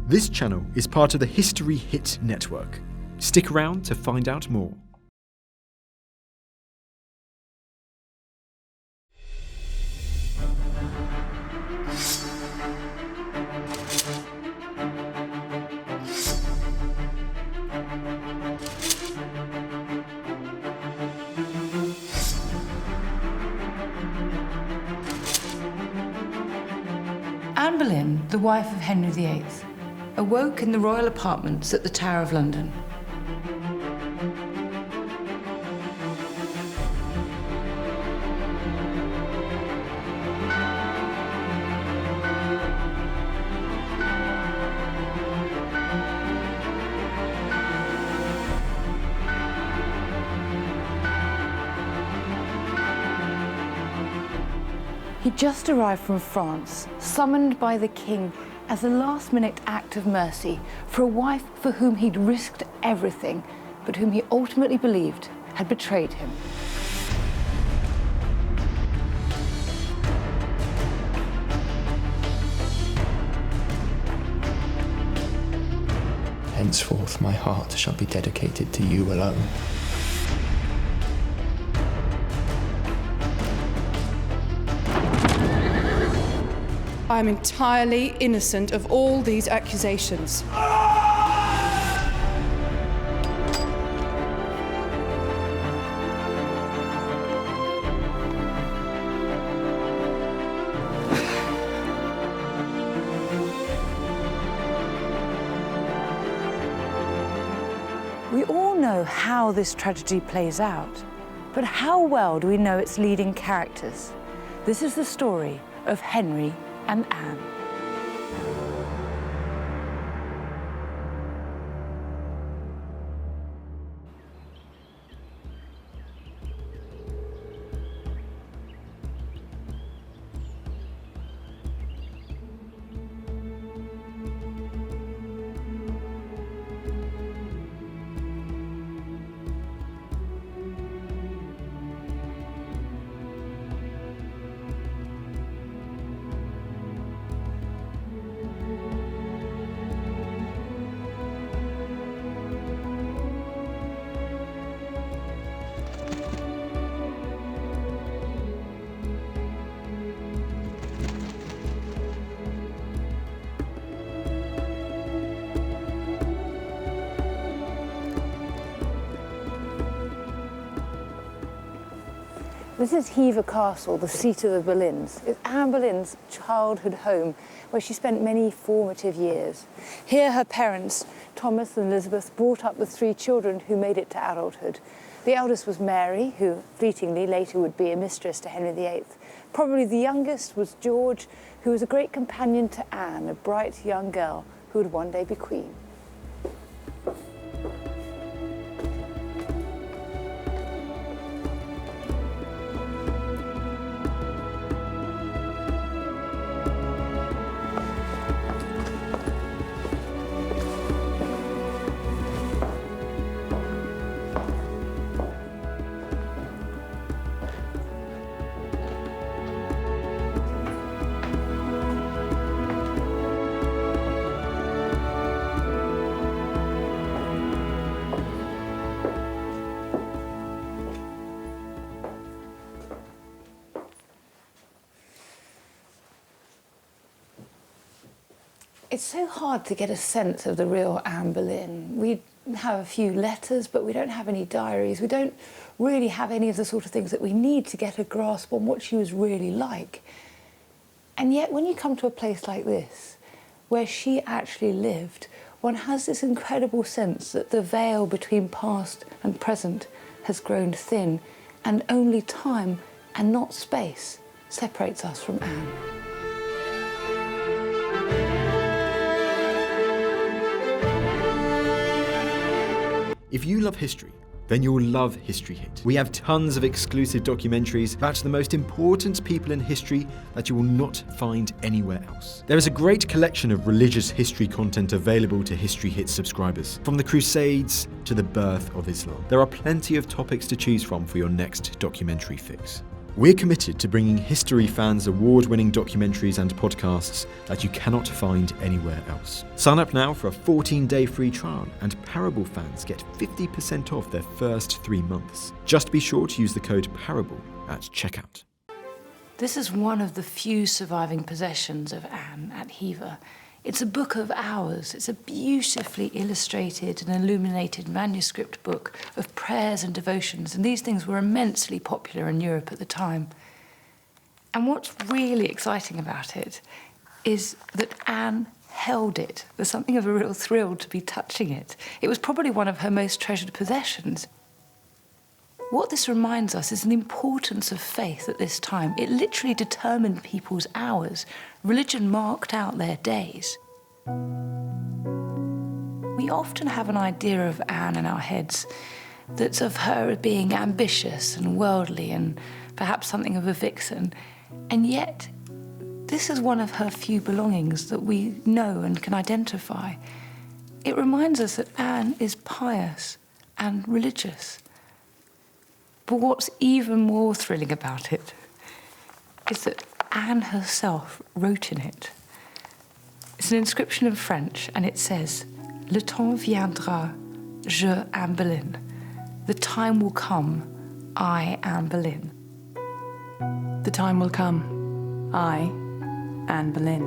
This channel is part of the History Hit network. Stick around to find out more. Anne Boleyn, the wife of Henry VIII, awoke in the royal apartments at the Tower of London. He just arrived from France, summoned by the king as a last-minute act of mercy for a wife for whom he'd risked everything, but whom he ultimately believed had betrayed him. Henceforth my heart shall be dedicated to you alone. I am entirely innocent of all these accusations. We all know how this tragedy plays out, but how well do we know its leading characters? This is the story of Henry and Anne. This is Hever Castle, the seat of the Boleyns. It's Anne Boleyn's childhood home, where she spent many formative years. Here her parents, Thomas and Elizabeth, brought up the 3 children who made it to adulthood. The eldest was Mary, who fleetingly later would be a mistress to Henry VIII. Probably the youngest was George, who was a great companion to Anne, a bright young girl who would one day be queen. It's so hard to get a sense of the real Anne Boleyn. We have a few letters, but we don't have any diaries. We don't really have any of the sort of things that we need to get a grasp on what she was really like. And yet, when you come to a place like this, where she actually lived, one has this incredible sense that the veil between past and present has grown thin, and only time, and not space, separates us from Anne. If you love history, then you'll love History Hit. We have tons of exclusive documentaries about the most important people in history that you will not find anywhere else. There is a great collection of religious history content available to History Hit subscribers, from the Crusades to the birth of Islam. There are plenty of topics to choose from for your next documentary fix. We're committed to bringing history fans award-winning documentaries and podcasts that you cannot find anywhere else. Sign up now for a 14-day free trial, and Parable fans get 50% off their first 3 months. Just be sure to use the code PARABLE at checkout. This is one of the few surviving possessions of Anne at Hever. It's a book of hours. It's a beautifully illustrated and illuminated manuscript book of prayers and devotions, and these things were immensely popular in Europe at the time. And what's really exciting about it is that Anne held it. There's something of a real thrill to be touching it. It was probably one of her most treasured possessions. What this reminds us is the importance of faith at this time. It literally determined people's hours. Religion marked out their days. We often have an idea of Anne in our heads that's of her being ambitious and worldly and perhaps something of a vixen. And yet, this is one of her few belongings that we know and can identify. It reminds us that Anne is pious and religious. But what's even more thrilling about it is that Anne herself wrote in it. It's an inscription in French, and it says, "Le temps viendra, je Anne Boleyn." The time will come, I Anne Boleyn. The time will come, I, Anne Boleyn.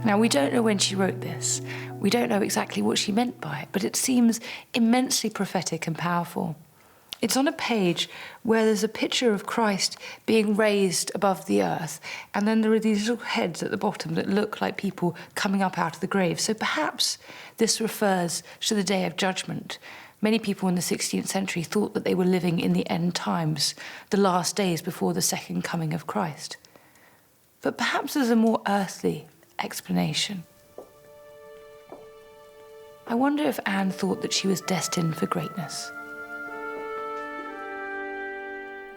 Now, we don't know when she wrote this. We don't know exactly what she meant by it, but it seems immensely prophetic and powerful. It's on a page where there's a picture of Christ being raised above the earth, and then there are these little heads at the bottom that look like people coming up out of the grave. So perhaps this refers to the Day of Judgment. Many people in the 16th century thought that they were living in the end times, the last days before the second coming of Christ. But perhaps there's a more earthly explanation. I wonder if Anne thought that she was destined for greatness.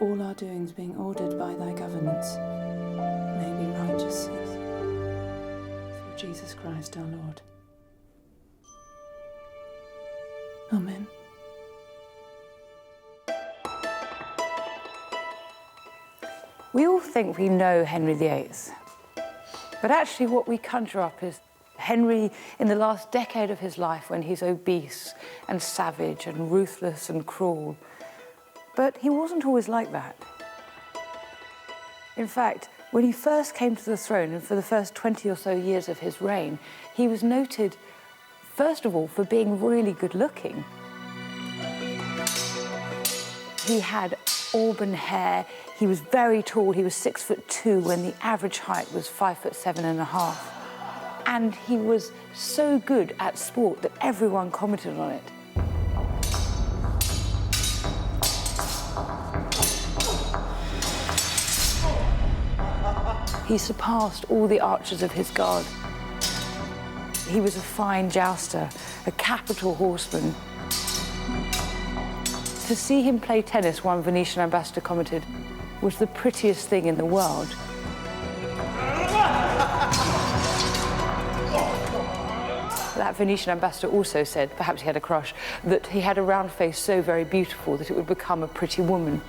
All our doings being ordered by thy governance may be righteousness. Through Jesus Christ our Lord. Amen. We all think we know Henry VIII, but actually what we conjure up is Henry in the last decade of his life, when he's obese and savage and ruthless and cruel. But he wasn't always like that. In fact, when he first came to the throne, and for the first 20 or so years of his reign, he was noted, first of all, for being really good looking. He had auburn hair, he was very tall, he was 6'2" when the average height was 5'7.5". And he was so good at sport that everyone commented on it. He surpassed all the archers of his guard. He was a fine jouster, a capital horseman. To see him play tennis, one Venetian ambassador commented, was the prettiest thing in the world. That Venetian ambassador also said, perhaps he had a crush, that he had a round face so very beautiful that it would become a pretty woman.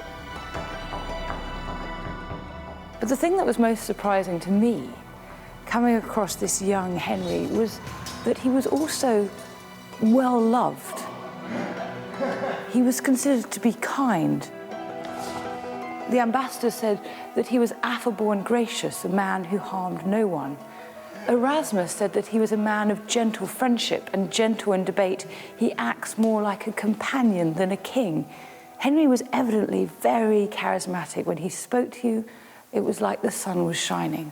But the thing that was most surprising to me, coming across this young Henry, was that he was also well-loved. He was considered to be kind. The ambassador said that he was affable and gracious, a man who harmed no one. Erasmus said that he was a man of gentle friendship and gentle in debate. He acts more like a companion than a king. Henry was evidently very charismatic. When he spoke to you, it was like the sun was shining.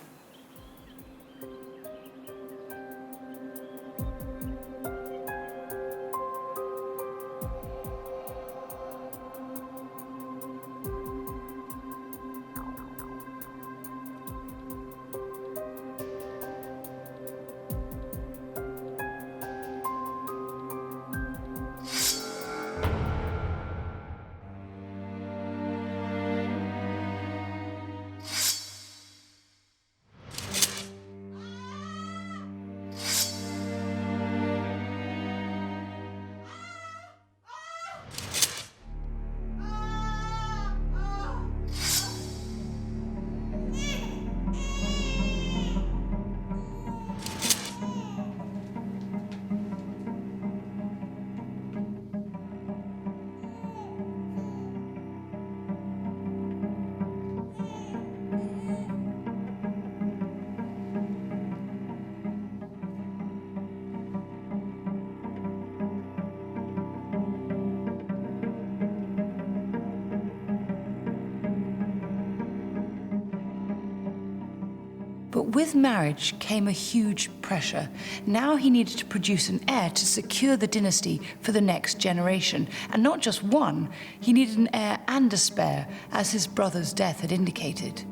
But with marriage came a huge pressure. Now he needed to produce an heir to secure the dynasty for the next generation. And not just one, he needed an heir and a spare, as his brother's death had indicated.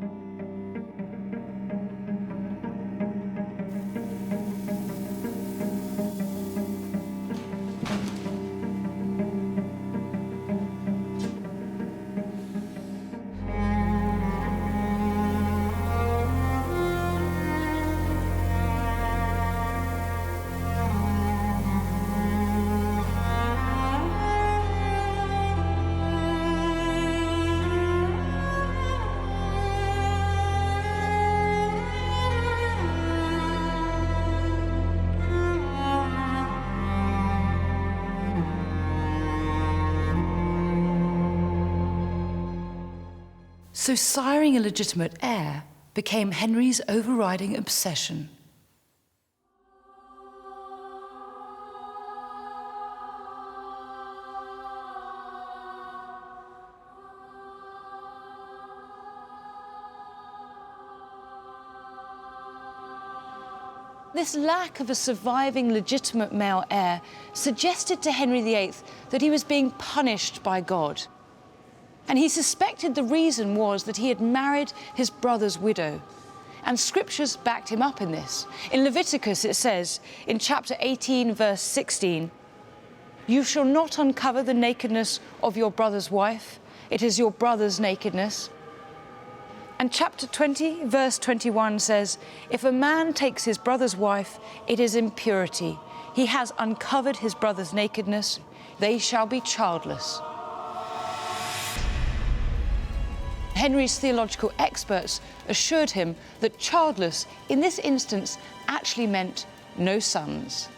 So siring a legitimate heir became Henry's overriding obsession. This lack of a surviving legitimate male heir suggested to Henry VIII that he was being punished by God. And he suspected the reason was that he had married his brother's widow. And scriptures backed him up in this. In Leviticus it says, in chapter 18, verse 16, "You shall not uncover the nakedness of your brother's wife. It is your brother's nakedness." And chapter 20, verse 21 says, "If a man takes his brother's wife, it is impurity. He has uncovered his brother's nakedness. They shall be childless." Henry's theological experts assured him that childless, in this instance, actually meant no sons.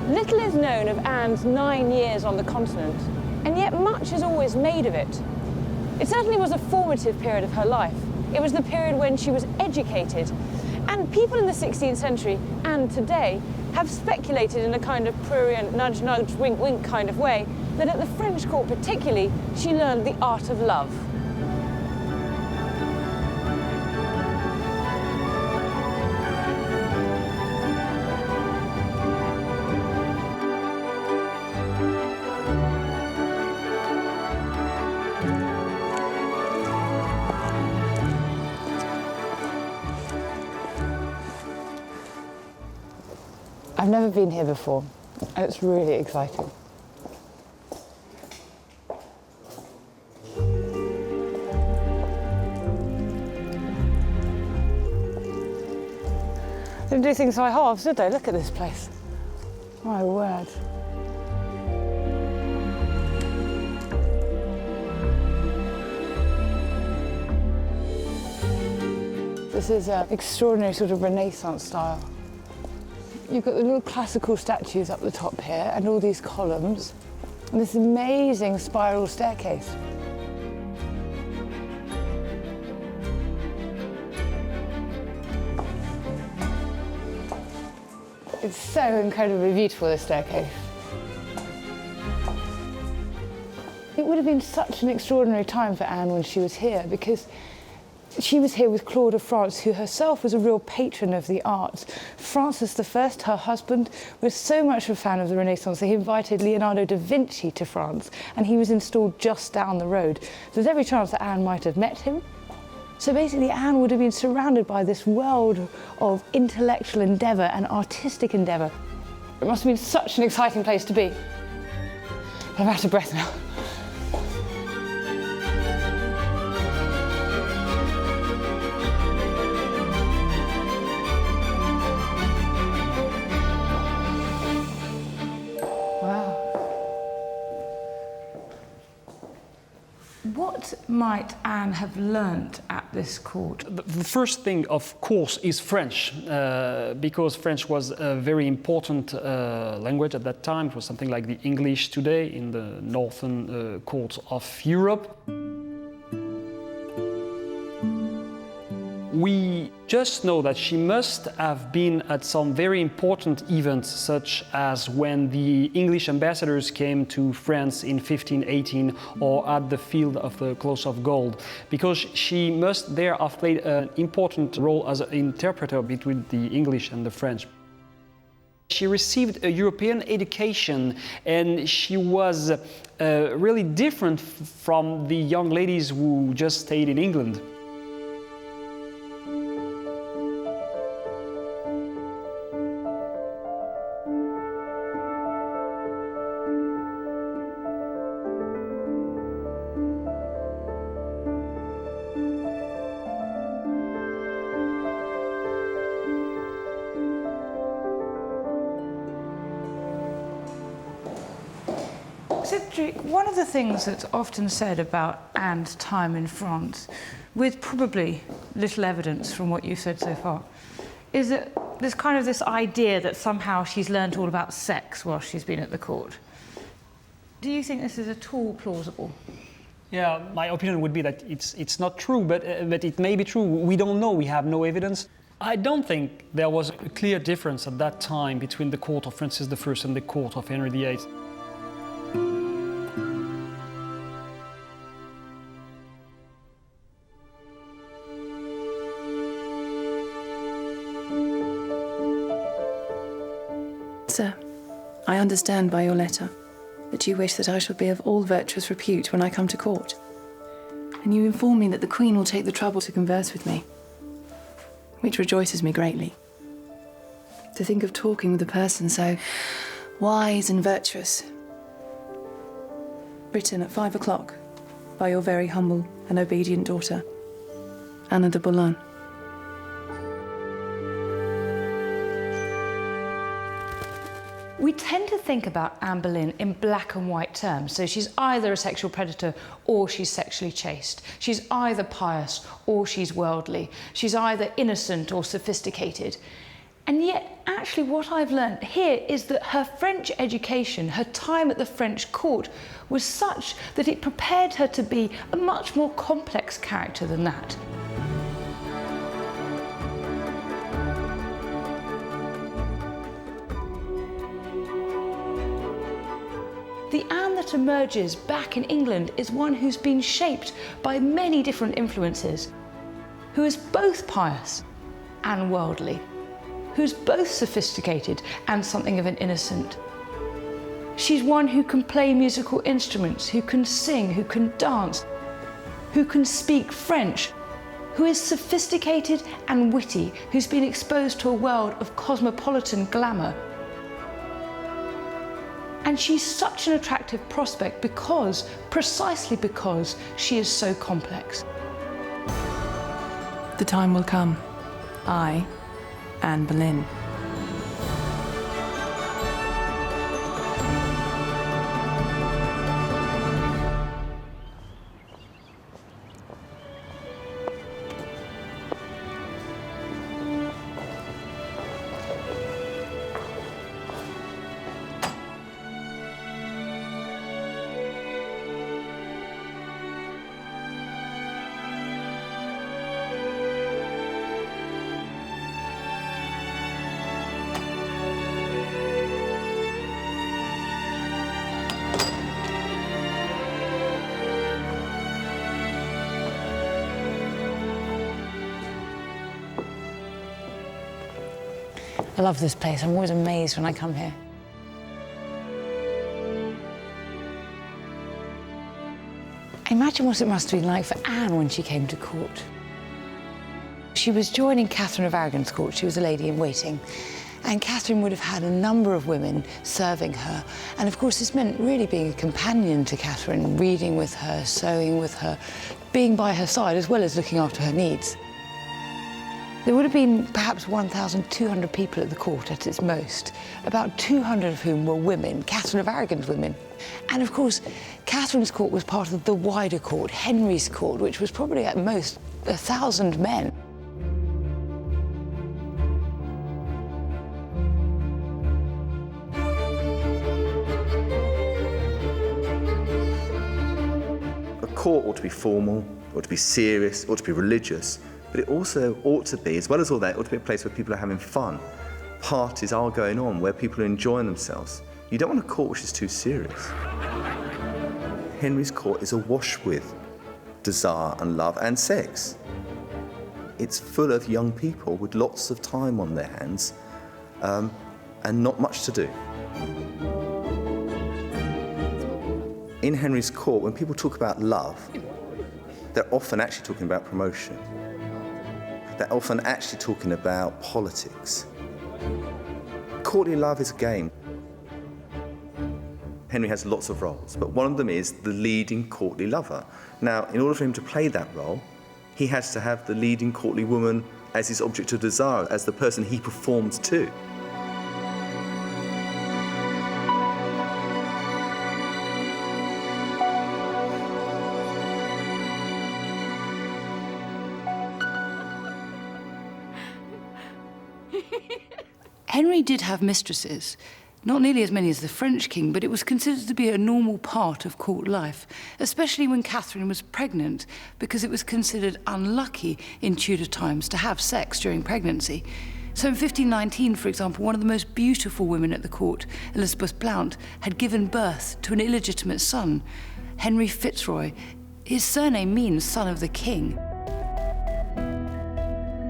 Little is known of Anne's 9 years on the continent, and yet much is always made of it. It certainly was a formative period of her life. It was the period when she was educated, and people in the 16th century and today have speculated in a kind of prurient nudge nudge wink wink kind of way that at the French court particularly she learned the art of love. I've never been here before, and it's really exciting. Didn't do things by halves, did they? Look at this place. My word. This is an extraordinary sort of Renaissance style. You've got the little classical statues up the top here and all these columns and this amazing spiral staircase. It's so incredibly beautiful, this staircase. It would have been such an extraordinary time for Anne when she was here, because she was here with Claude of France, who herself was a real patron of the arts. Francis I, her husband, was so much a fan of the Renaissance that he invited Leonardo da Vinci to France, and he was installed just down the road. So there's every chance that Anne might have met him. So basically Anne would have been surrounded by this world of intellectual endeavour and artistic endeavour. It must have been such an exciting place to be. I'm out of breath now. What might Anne have learnt at this court? The first thing, of course, is French, because French was a very important language at that time. It was something like the English today in the northern courts of Europe. We just know that she must have been at some very important events, such as when the English ambassadors came to France in 1518, or at the Field of the Cloth of Gold, because she must there have played an important role as an interpreter between the English and the French. She received a European education, and she was really different from the young ladies who just stayed in England. One of the things that's often said about Anne's time in France, with probably little evidence from what you've said so far, is that there's kind of this idea that somehow she's learnt all about sex while she's been at the court. Do you think this is at all plausible? Yeah, my opinion would be that it's not true, but it may be true. We don't know, we have no evidence. I don't think there was a clear difference at that time between the court of Francis I and the court of Henry VIII. Sir, I understand by your letter that you wish that I shall be of all virtuous repute when I come to court. And you inform me that the Queen will take the trouble to converse with me, which rejoices me greatly. To think of talking with a person so wise and virtuous. Written at 5 o'clock by your very humble and obedient daughter, Anna de Boleyn. We tend to think about Anne Boleyn in black and white terms. So she's either a sexual predator or she's sexually chaste. She's either pious or she's worldly. She's either innocent or sophisticated. And yet, actually, what I've learned here is that her French education, her time at the French court, was such that it prepared her to be a much more complex character than that. The Anne that emerges back in England is one who's been shaped by many different influences, who is both pious and worldly, who's both sophisticated and something of an innocent. She's one who can play musical instruments, who can sing, who can dance, who can speak French, who is sophisticated and witty, who's been exposed to a world of cosmopolitan glamour. And she's such an attractive prospect precisely because she is so complex. The time will come. I, Anne Boleyn. I love this place. I'm always amazed when I come here. Imagine what it must have been like for Anne when she came to court. She was joining Catherine of Aragon's court. She was a lady in waiting. And Catherine would have had a number of women serving her. And of course, this meant really being a companion to Catherine, reading with her, sewing with her, being by her side, as well as looking after her needs. There would have been perhaps 1,200 people at the court at its most, about 200 of whom were women, Catherine of Aragon's women. And of course, Catherine's court was part of the wider court, Henry's court, which was probably at most 1,000 men. A court ought to be formal, ought to be serious, ought to be religious, but it also ought to be, as well as all that, it ought to be a place where people are having fun. Parties are going on, where people are enjoying themselves. You don't want a court which is too serious. Henry's court is awash with desire and love and sex. It's full of young people with lots of time on their hands and not much to do. In Henry's court, when people talk about love, they're often actually talking about promotion. They're often actually talking about politics. Courtly love is a game. Henry has lots of roles, but one of them is the leading courtly lover. Now, in order for him to play that role, he has to have the leading courtly woman as his object of desire, as the person he performs to. Henry did have mistresses, not nearly as many as the French king, but it was considered to be a normal part of court life, especially when Catherine was pregnant, because it was considered unlucky in Tudor times to have sex during pregnancy. So in 1519, for example, one of the most beautiful women at the court, Elizabeth Blount, had given birth to an illegitimate son, Henry Fitzroy. His surname means son of the king.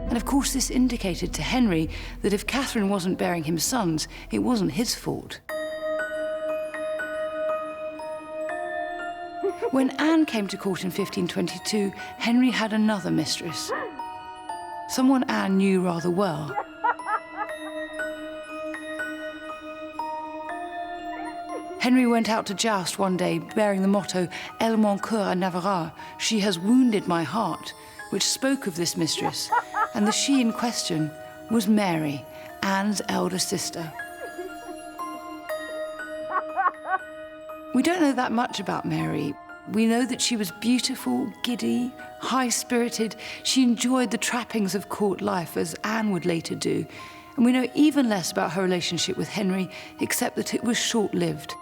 And of course, this indicated to Henry that if Catherine wasn't bearing him sons, it wasn't his fault. When Anne came to court in 1522, Henry had another mistress, someone Anne knew rather well. Henry went out to joust one day bearing the motto, Elle mon cœur à Navarra, she has wounded my heart, which spoke of this mistress. And the she in question was Mary, Anne's elder sister. We don't know that much about Mary. We know that she was beautiful, giddy, high-spirited. She enjoyed the trappings of court life, as Anne would later do. And we know even less about her relationship with Henry, except that it was short-lived.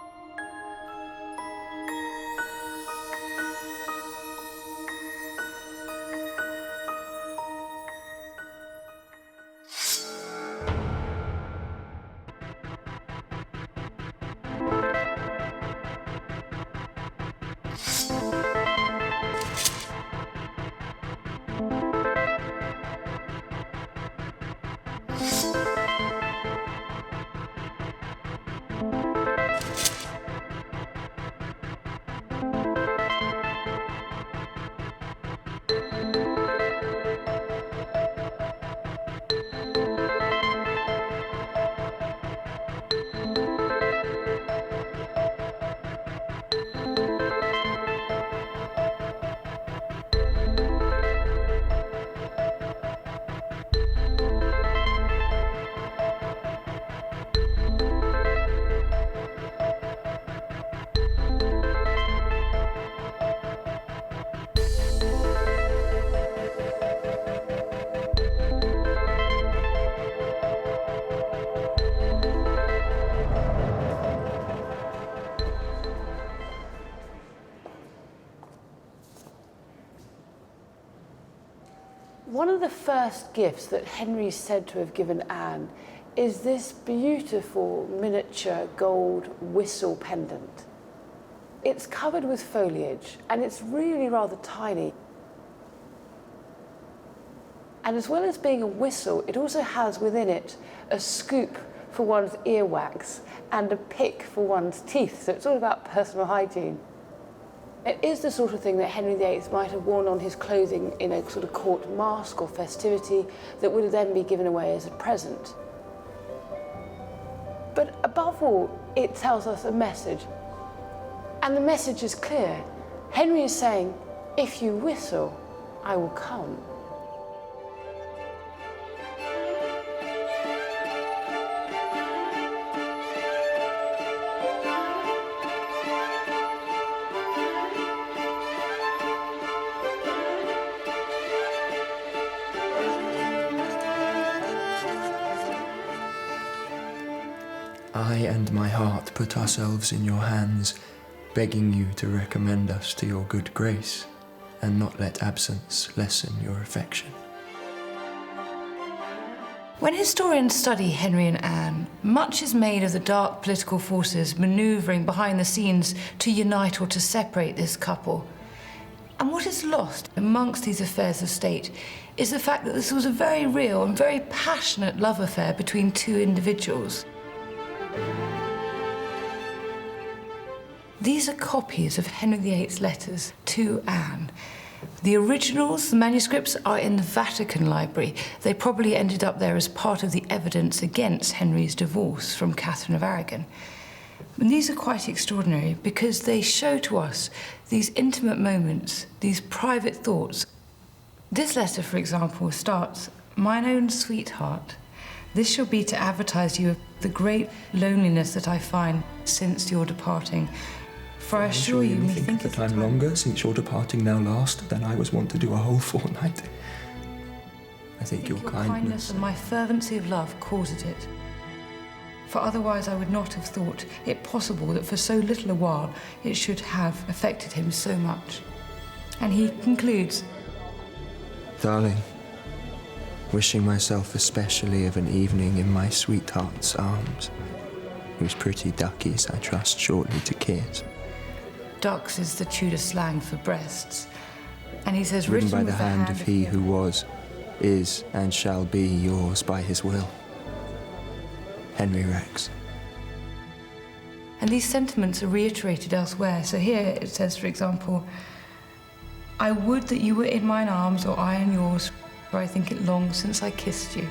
One of the first gifts that Henry's said to have given Anne is this beautiful miniature gold whistle pendant. It's covered with foliage and it's really rather tiny. And as well as being a whistle, it also has within it a scoop for one's earwax and a pick for one's teeth, so it's all about personal hygiene. It is the sort of thing that Henry VIII might have worn on his clothing in a sort of court masque or festivity that would then be given away as a present. But above all, it tells us a message. And the message is clear. Henry is saying, if you whistle, I will come. and my heart put ourselves in your hands, begging you to recommend us to your good grace, and not let absence lessen your affection. When historians study Henry and Anne, much is made of the dark political forces manoeuvring behind the scenes to unite or to separate this couple. And what is lost amongst these affairs of state is the fact that this was a very real and very passionate love affair between two individuals. These are copies of Henry VIII's letters to Anne. The originals, the manuscripts, are in the Vatican Library. They probably ended up there as part of the evidence against Henry's divorce from Catherine of Aragon. And these are quite extraordinary because they show to us these intimate moments, these private thoughts. This letter, for example, starts, "Mine own sweetheart, this shall be to advertise you of the great loneliness that I find since your departing. For I assure you, think that I'm longer since your departing now last than I was wont to do a whole fortnight. I think your kindness and my fervency of love caused it. For otherwise I would not have thought it possible that for so little a while it should have affected him so much." And he concludes, Darling, wishing myself especially of an evening in my sweetheart's arms, whose pretty duckies I trust shortly to kiss. Ducks is the Tudor slang for breasts. And he says, written by the hand of he who was, is, and shall be yours by his will. Henry Rex. And these sentiments are reiterated elsewhere. So here it says, for example, "I would that you were in mine arms, or I in yours, for I think it long since I kissed you."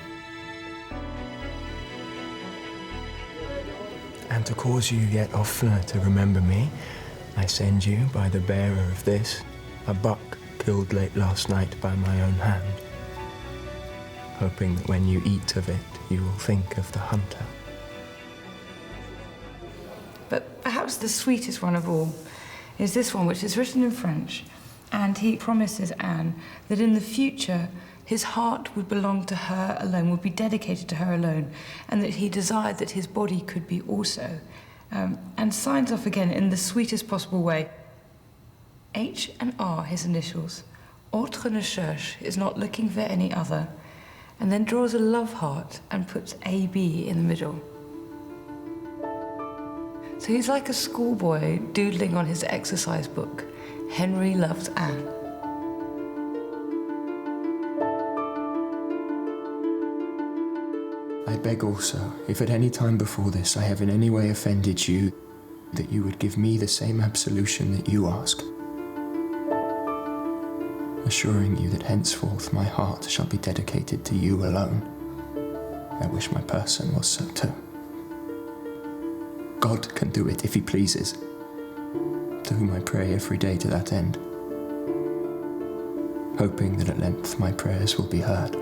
And to cause you yet oftener to remember me, I send you, by the bearer of this, a buck killed late last night by my own hand, hoping that when you eat of it, you will think of the hunter. But perhaps the sweetest one of all is this one, which is written in French, and he promises Anne that in the future his heart would belong to her alone, would be dedicated to her alone, and that he desired that his body could be also. And signs off again in the sweetest possible way. H and R, his initials. Autre ne cherche is not looking for any other. And then draws a love heart and puts AB in the middle. So he's like a schoolboy doodling on his exercise book. Henry loves Anne. I beg also, if at any time before this I have in any way offended you, that you would give me the same absolution that you ask, assuring you that henceforth my heart shall be dedicated to you alone. I wish my person was so too. God can do it if he pleases, to whom I pray every day to that end, hoping that at length my prayers will be heard.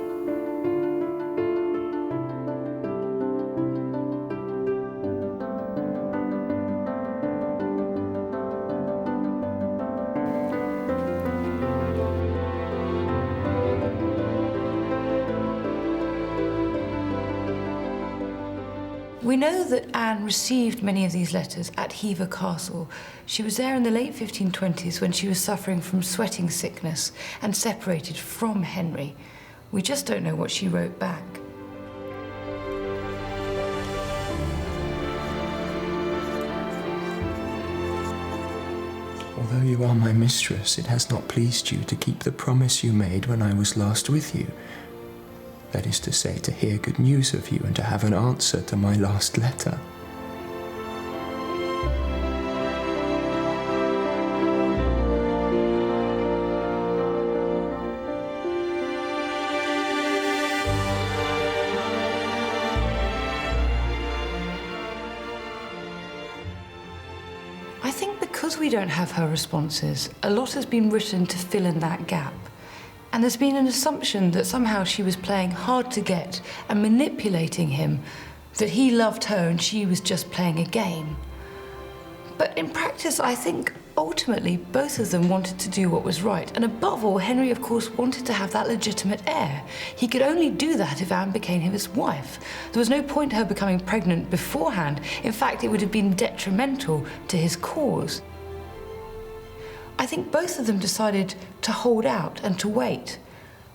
We know that Anne received many of these letters at Hever Castle. She was there in the late 1520s when she was suffering from sweating sickness and separated from Henry. We just don't know what she wrote back. Although you are my mistress, it has not pleased you to keep the promise you made when I was last with you. That is to say, to hear good news of you and to have an answer to my last letter. I think because we don't have her responses, a lot has been written to fill in that gap. And there's been an assumption that somehow she was playing hard to get and manipulating him, that he loved her and she was just playing a game. But in practice, I think ultimately, both of them wanted to do what was right. And above all, Henry, of course, wanted to have that legitimate heir. He could only do that if Anne became his wife. There was no point her becoming pregnant beforehand. In fact, it would have been detrimental to his cause. I think both of them decided to hold out and to wait.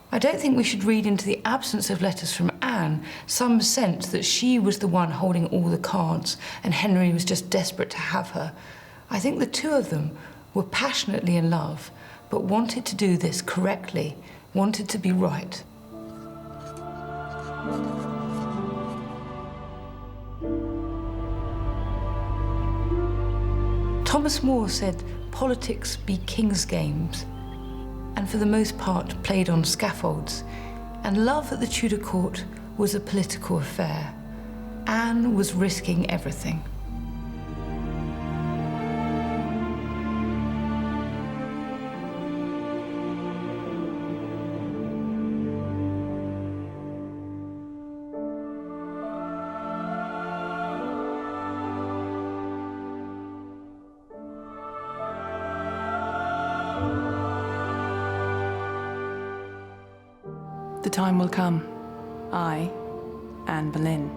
I don't think we should read into the absence of letters from Anne some sense that she was the one holding all the cards and Henry was just desperate to have her. I think the two of them were passionately in love, but wanted to do this correctly, wanted to be right. Thomas More said, "Politics be king's games," and for the most part played on scaffolds, and love at the Tudor court was a political affair. Anne was risking everything. The time will come. I, Anne Boleyn.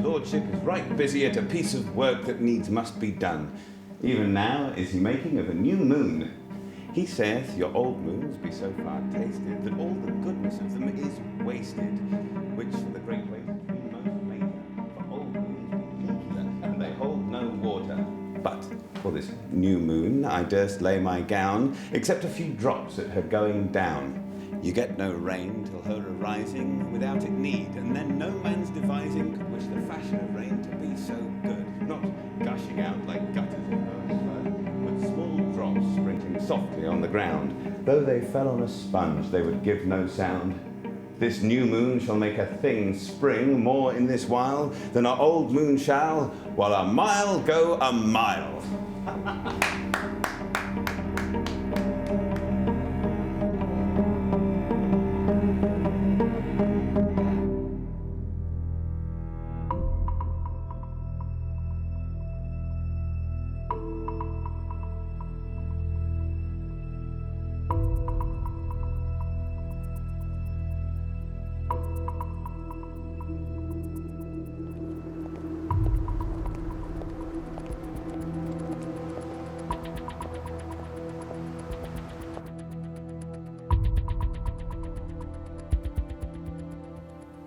Lordship is right busy at a piece of work that needs must be done. Even now is he making of a new moon. He saith your old moons be so far tasted that all the goodness of them is wasted, which for the great ways be most major. For old moons be leakier, and they hold no water. But for this new moon I durst lay my gown, except a few drops at her going down. You get no rain till her arising without it need, and then no man's devising could wish the fashion of rain to be so good, not gushing out like gutters in overflow, but small drops sprinkling softly on the ground. Though they fell on a sponge, they would give no sound. This new moon shall make a thing spring more in this while than our old moon shall, while a mile go a mile.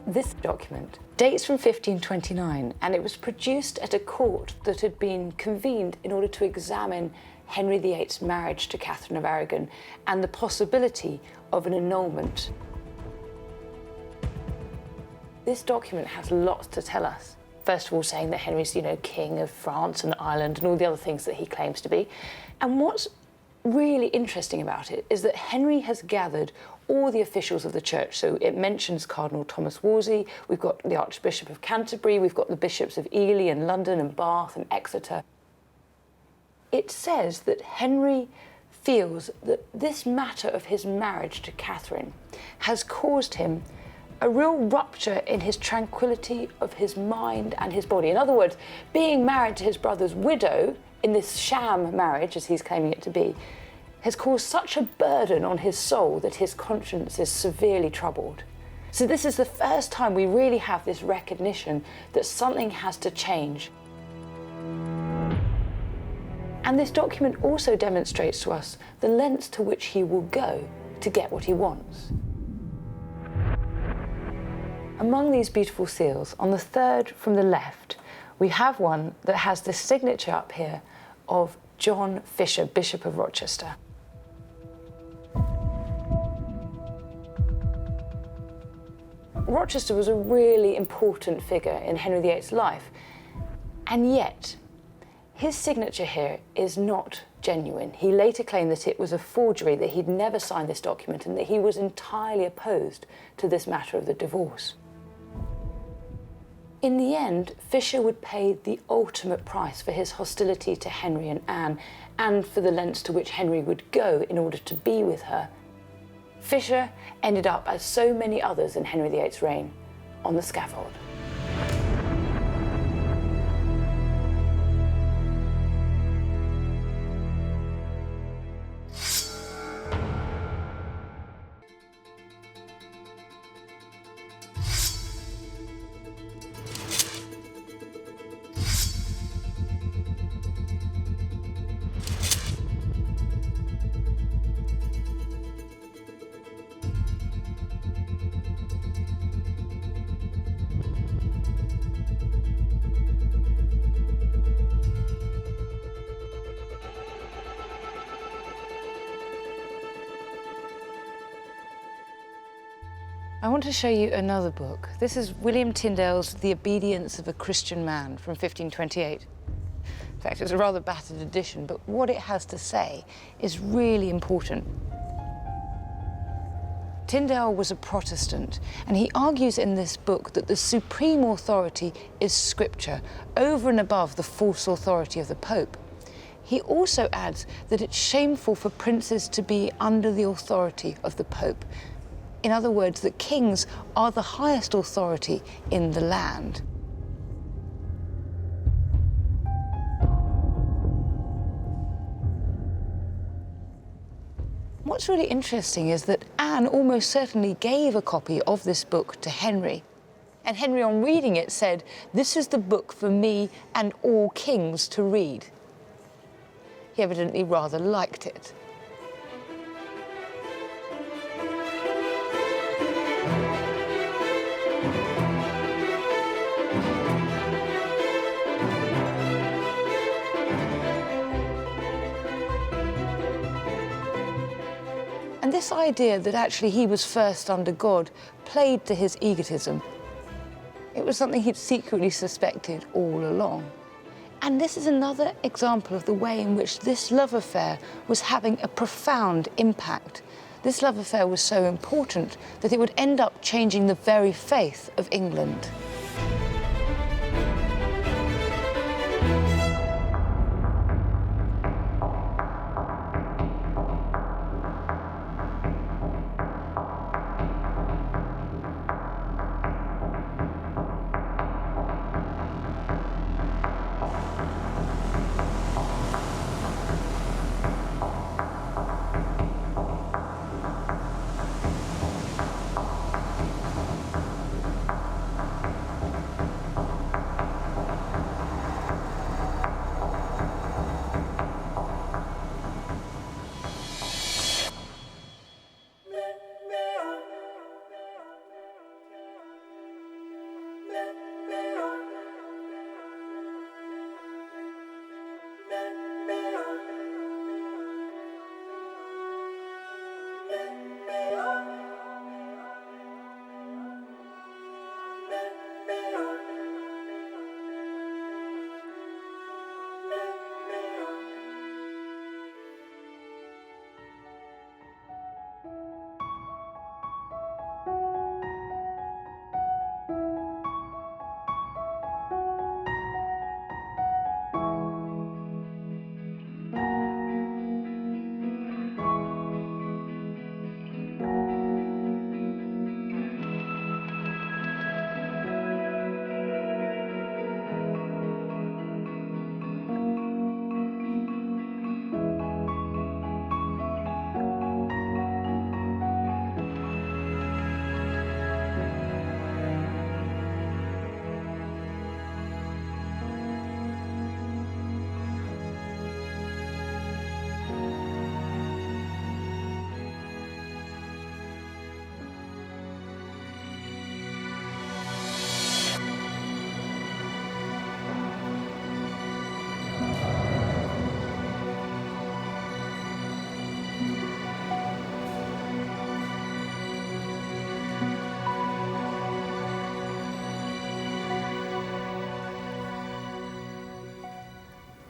This document dates from 1529, and it was produced at a court that had been convened in order to examine Henry VIII's marriage to Catherine of Aragon and the possibility of an annulment. This document has lots to tell us. First of all, saying that Henry's, king of France and Ireland and all the other things that he claims to be. And what's really interesting about it is that Henry has gathered all the officials of the church. So it mentions Cardinal Thomas Wolsey, we've got the Archbishop of Canterbury, we've got the bishops of Ely and London and Bath and Exeter. It says that Henry feels that this matter of his marriage to Catherine has caused him a real rupture in his tranquility of his mind and his body. In other words, being married to his brother's widow in this sham marriage, as he's claiming it to be, has caused such a burden on his soul that his conscience is severely troubled. So this is the first time we really have this recognition that something has to change. And this document also demonstrates to us the lengths to which he will go to get what he wants. Among these beautiful seals, on the third from the left, we have one that has the signature up here of John Fisher, Bishop of Rochester. Rochester was a really important figure in Henry VIII's life, and yet his signature here is not genuine. He later claimed that it was a forgery, that he'd never signed this document, and that he was entirely opposed to this matter of the divorce. In the end, Fisher would pay the ultimate price for his hostility to Henry and Anne, and for the lengths to which Henry would go in order to be with her. Fisher ended up, as so many others in Henry VIII's reign, on the scaffold. I want to show you another book. This is William Tyndale's The Obedience of a Christian Man from 1528. In fact, it's a rather battered edition, but what it has to say is really important. Tyndale was a Protestant, and he argues in this book that the supreme authority is Scripture, over and above the false authority of the Pope. He also adds that it's shameful for princes to be under the authority of the Pope. In other words, that kings are the highest authority in the land. What's really interesting is that Anne almost certainly gave a copy of this book to Henry. And Henry, on reading it, said, "This is the book for me and all kings to read." He evidently rather liked it. And this idea that actually he was first under God played to his egotism. It was something he'd secretly suspected all along. And this is another example of the way in which this love affair was having a profound impact. This love affair was so important that it would end up changing the very faith of England.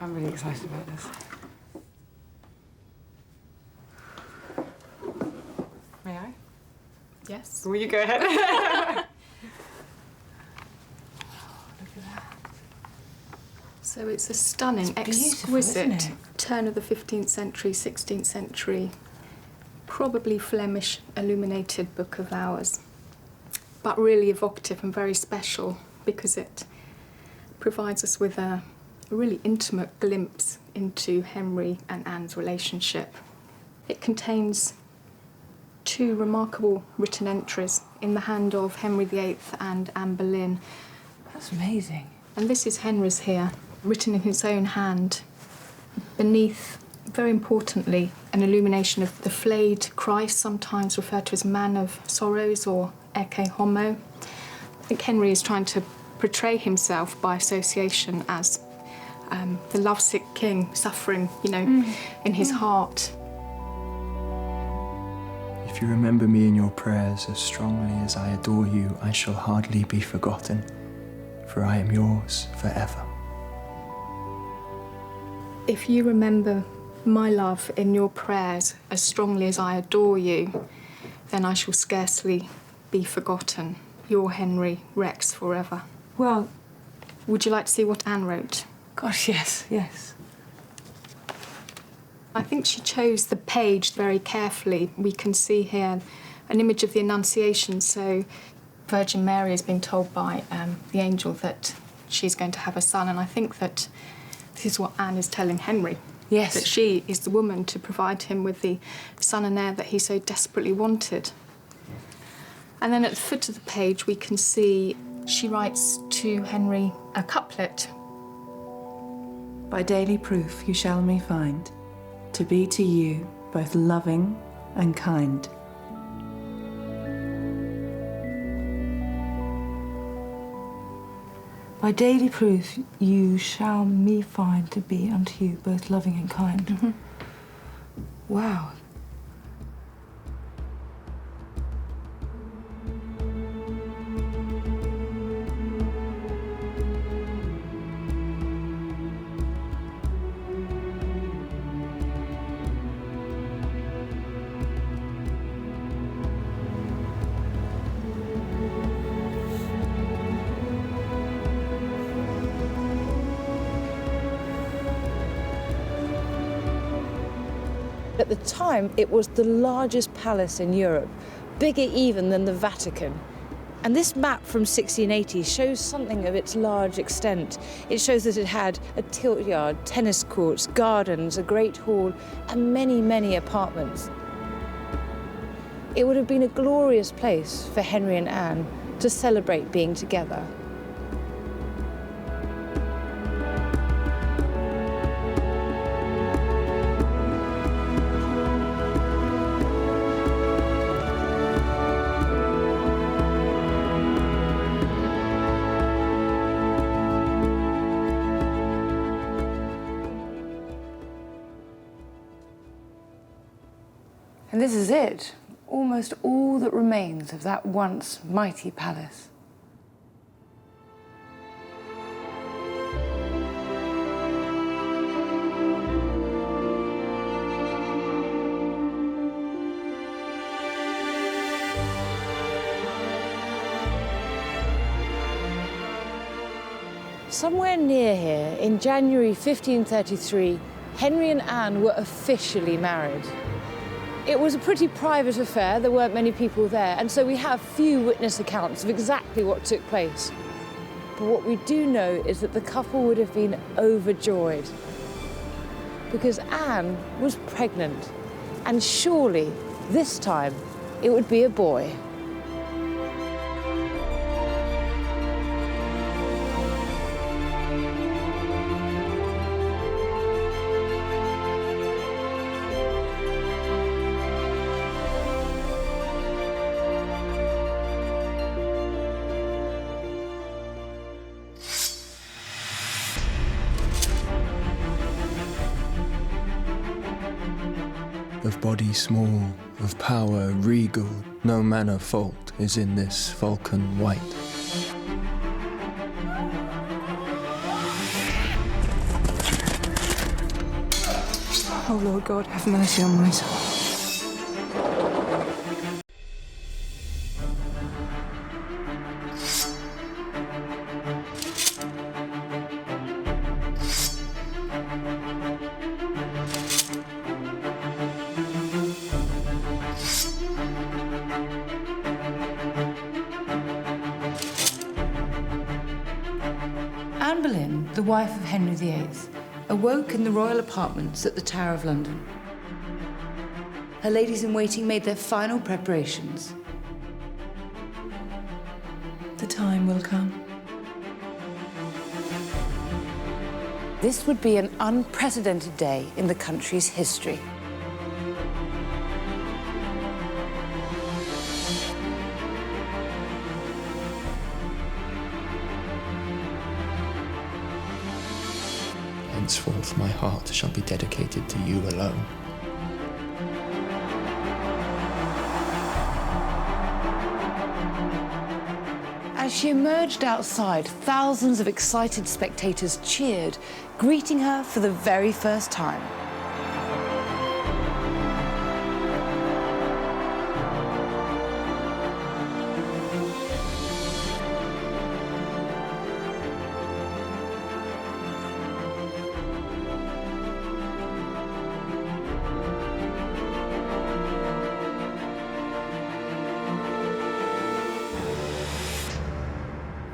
I'm really excited about this. Yes. Will you go ahead? So it's a stunning, It's beautiful, exquisite isn't it? turn of the 15th century, 16th century, probably Flemish illuminated book of hours, but really evocative and very special because it provides us with a really intimate glimpse into Henry and Anne's relationship. It contains 2 remarkable written entries in the hand of Henry VIII and Anne Boleyn. That's amazing. And this is Henry's here, written in his own hand. Beneath, very importantly, an illumination of the flayed Christ, sometimes referred to as man of sorrows or ecce homo. I think Henry is trying to portray himself by association as the lovesick king suffering, in his heart. If you remember me in your prayers as strongly as I adore you, I shall hardly be forgotten, for I am yours forever. If you remember my love in your prayers as strongly as I adore you, then I shall scarcely be forgotten. Your Henry Rex forever. Well, Would you like to see what Anne wrote? gosh, yes, yes. I think she chose the page very carefully. We can see here an image of the Annunciation, so Virgin Mary is being told by the angel that she's going to have a son, and I think that this is what Anne is telling Henry. Yes. That she is the woman to provide him with the son and heir that he so desperately wanted. And then at the foot of the page we can see she writes to Henry a couplet. By daily proof you shall me find, to be to you both loving and kind. By daily proof you shall me find to be unto you both loving and kind. Mm-hmm. Wow. At the time, it was the largest palace in Europe, bigger even than the Vatican. And this map from 1680 shows something of its large extent. It shows that it had a tilt yard, tennis courts, gardens, a great hall, and many, many apartments. It would have been a glorious place for Henry and Anne to celebrate being together. And this is it, almost all that remains of that once mighty palace. Somewhere near here, in January 1533, Henry and Anne were officially married. It was a pretty private affair, there weren't many people there, and so we have few witness accounts of exactly what took place. But what we do know is that the couple would have been overjoyed, because Anne was pregnant, and surely, this time, it would be a boy. Of body small, of power regal, no manner fault is in this falcon white. Oh Lord God, have mercy on my soul. Anne Boleyn, the wife of Henry VIII, awoke in the royal apartments at the Tower of London. Her ladies-in-waiting made their final preparations. The time will come. This would be an unprecedented day in the country's history. Henceforth my heart shall be dedicated to you alone. As she emerged outside, thousands of excited spectators cheered, greeting her for the very first time.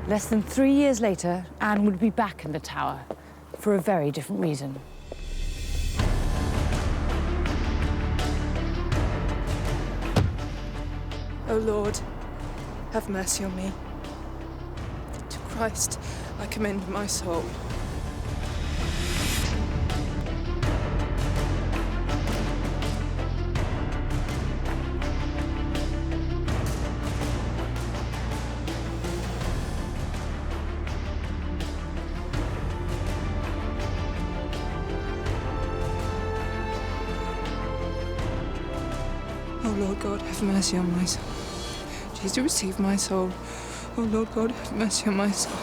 Less than 3 years later, Anne would be back in the Tower for a very different reason. O Lord, have mercy on me. To Christ I commend my soul. O Lord God, have mercy on my soul. Jesus, receive my soul. O Lord God, have mercy on my soul.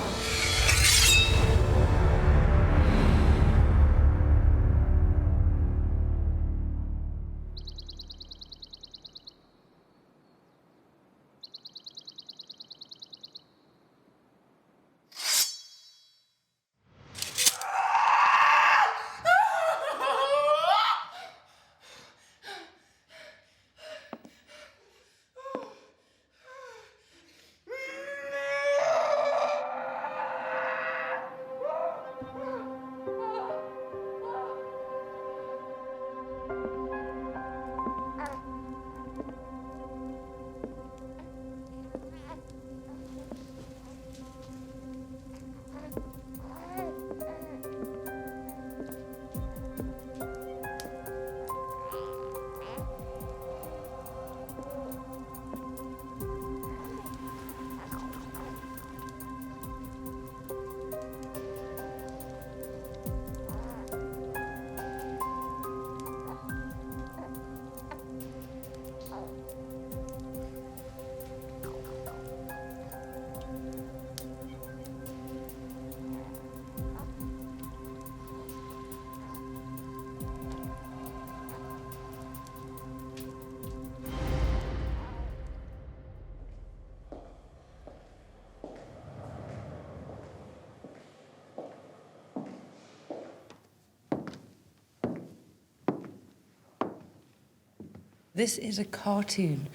This is a cartoon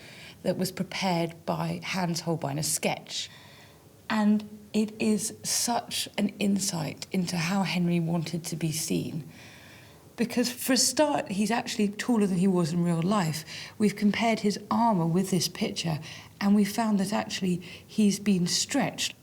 that was prepared by Hans Holbein, a sketch. And it is such an insight into how Henry wanted to be seen. Because for a start, he's actually taller than he was in real life. We've compared his armour with this picture, and we found that actually he's been stretched.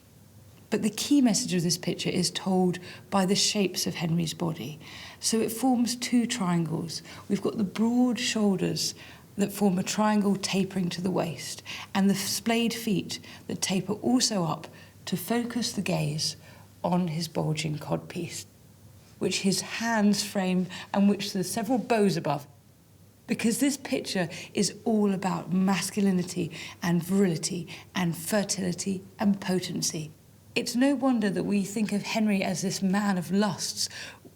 But the key message of this picture is told by the shapes of Henry's body. So it forms two triangles. We've got the broad shoulders that form a triangle tapering to the waist, and the splayed feet that taper also up to focus the gaze on his bulging codpiece, which his hands frame and which there's several bows above. Because this picture is all about masculinity and virility and fertility and potency. It's no wonder that we think of Henry as this man of lusts,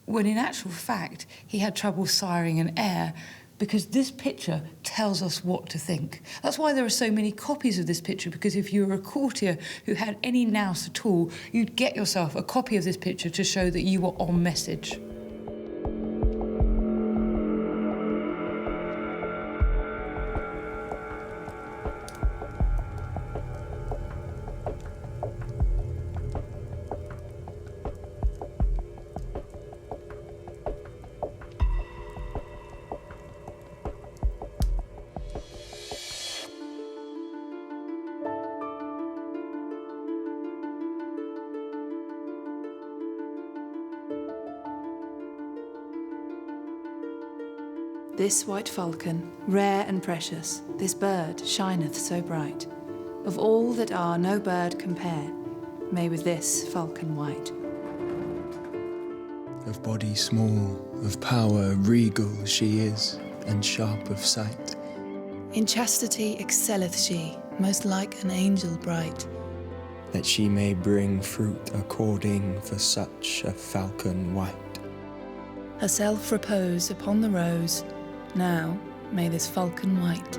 when in actual fact he had trouble siring an heir, because this picture tells us what to think. That's why there are so many copies of this picture, because if you were a courtier who had any nous at all, you'd get yourself a copy of this picture to show that you were on message. This white falcon, rare and precious, this bird shineth so bright. Of all that are no bird compare, may with this falcon white. Of body small, of power regal she is, and sharp of sight. In chastity excelleth she, most like an angel bright. That she may bring fruit according for such a falcon white. Herself repose upon the rose, now may this falcon white.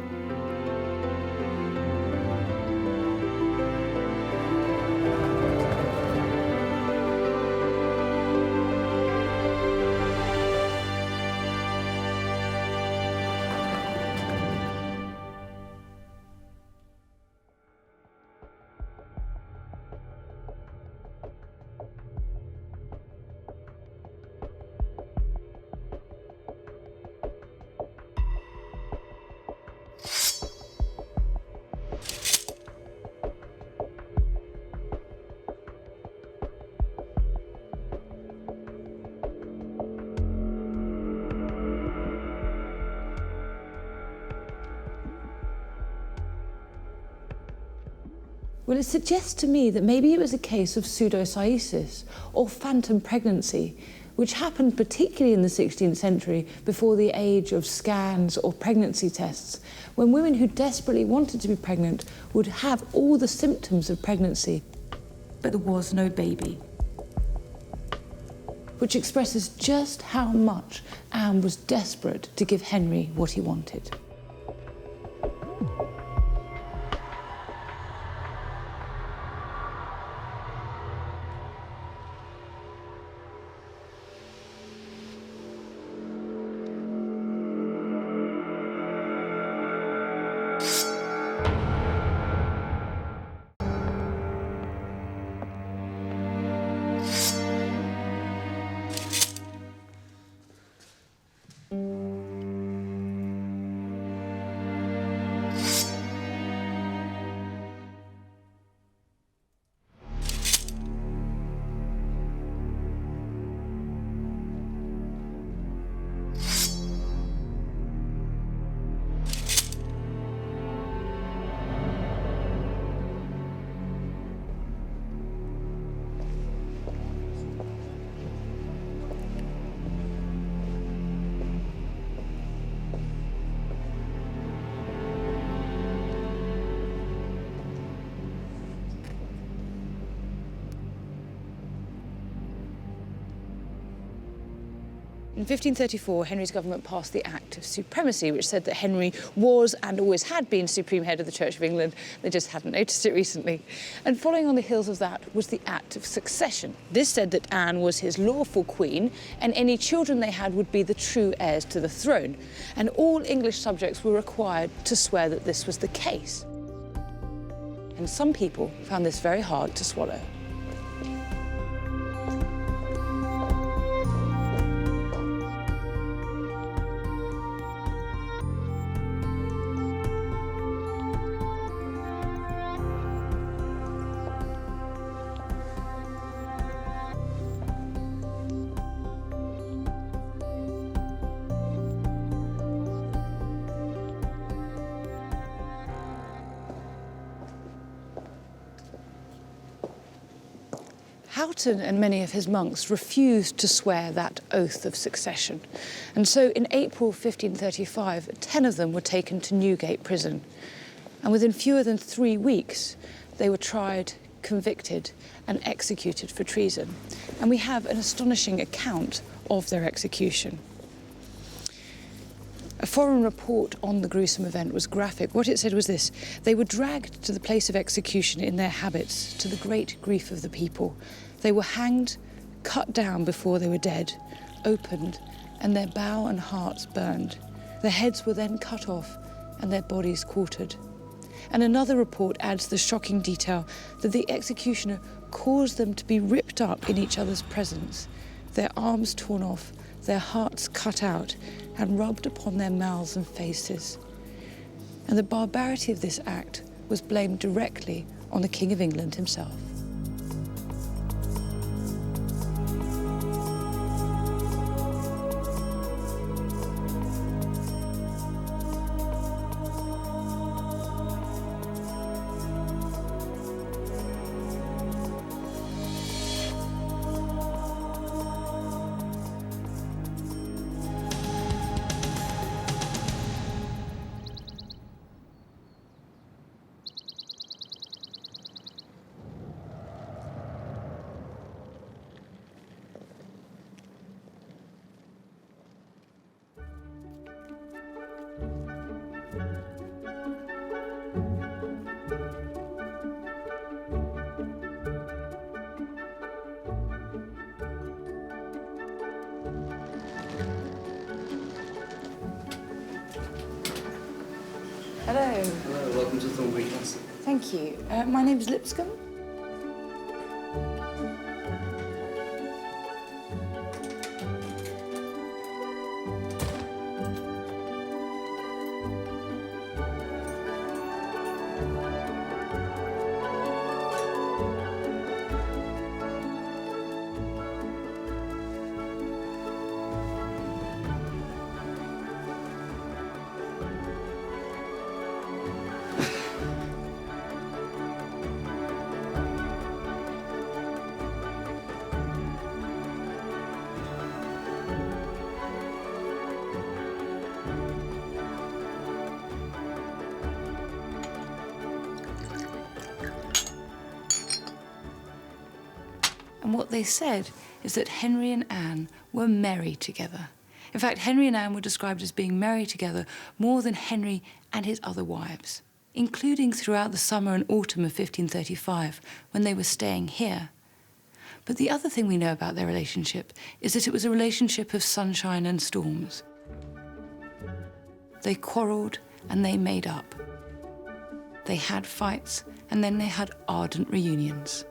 Well, it suggests to me that maybe it was a case of pseudocyesis or phantom pregnancy, which happened particularly in the 16th century before the age of scans or pregnancy tests, when women who desperately wanted to be pregnant would have all the symptoms of pregnancy, but there was no baby. Which expresses just how much Anne was desperate to give Henry what he wanted. In 1534, Henry's government passed the Act of Supremacy, which said that Henry was and always had been supreme head of the Church of England. They just hadn't noticed it recently. And following on the heels of that was the Act of Succession. This said that Anne was his lawful queen, and any children they had would be the true heirs to the throne. And all English subjects were required to swear that this was the case. And some people found this very hard to swallow. Houghton and many of his monks refused to swear that oath of succession. And so in April 1535, 10 of them were taken to Newgate prison. And within fewer than 3 weeks, they were tried, convicted, and executed for treason. And we have an astonishing account of their execution. A foreign report on the gruesome event was graphic. What it said was this: they were dragged to the place of execution in their habits, to the great grief of the people. They were hanged, cut down before they were dead, opened, and their bow and hearts burned. Their heads were then cut off and their bodies quartered. And another report adds the shocking detail that the executioner caused them to be ripped up in each other's presence, their arms torn off, their hearts cut out, and rubbed upon their mouths and faces. And the barbarity of this act was blamed directly on the King of England himself. Hello. Hello, welcome to Thornbury Castle. Thank you. My name's Lipscomb. And what they said is that Henry and Anne were merry together. In fact, Henry and Anne were described as being merry together more than Henry and his other wives, including throughout the summer and autumn of 1535, when they were staying here. But the other thing we know about their relationship is that it was a relationship of sunshine and storms. They quarrelled and they made up. They had fights and then they had ardent reunions.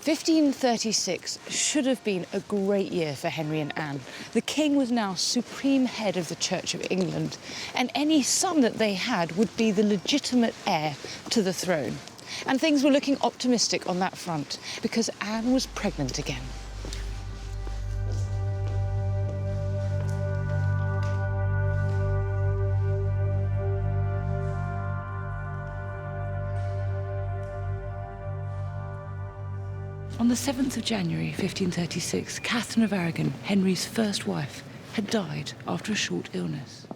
(1536) should have been a great year for Henry and Anne. The king was now supreme head of the Church of England, and any son that they had would be the legitimate heir to the throne. And things were looking optimistic on that front, because Anne was pregnant again. On the 7th of January 1536, Catherine of Aragon, Henry's first wife, had died after a short illness.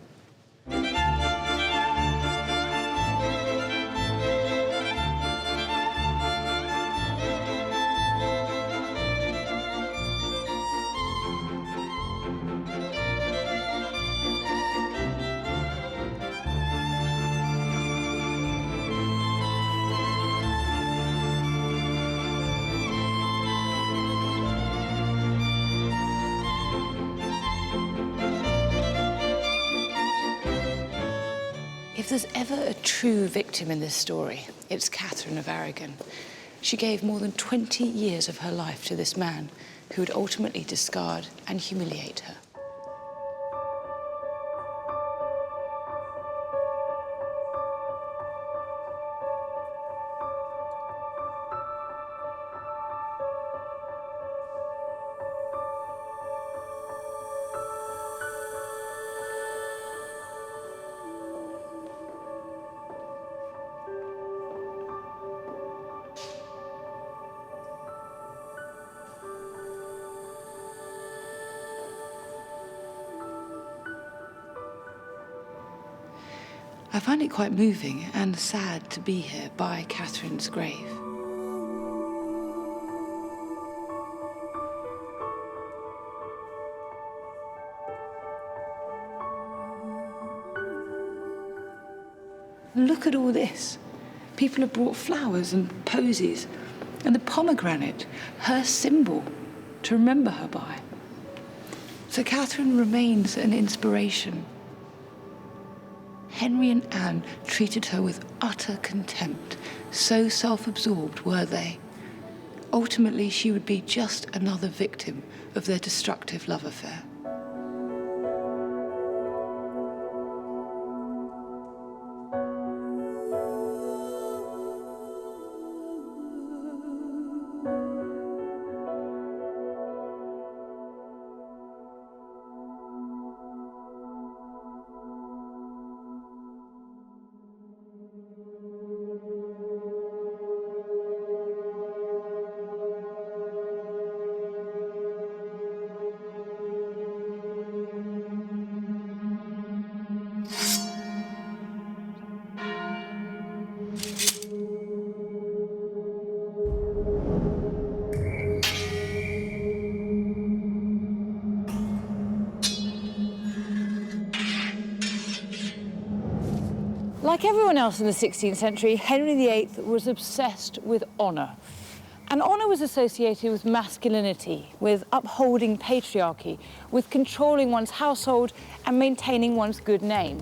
If there's ever a true victim in this story, it's Catherine of Aragon. She gave more than 20 years of her life to this man who would ultimately discard and humiliate her. I find it quite moving and sad to be here by Catherine's grave. Look at all this. People have brought flowers and posies, and the pomegranate, her symbol, to remember her by. So Catherine remains an inspiration. Henry and Anne treated her with utter contempt. So self-absorbed were they. Ultimately, she would be just another victim of their destructive love affair. Like everyone else in the 16th century, Henry VIII was obsessed with honour. And honour was associated with masculinity, with upholding patriarchy, with controlling one's household and maintaining one's good name.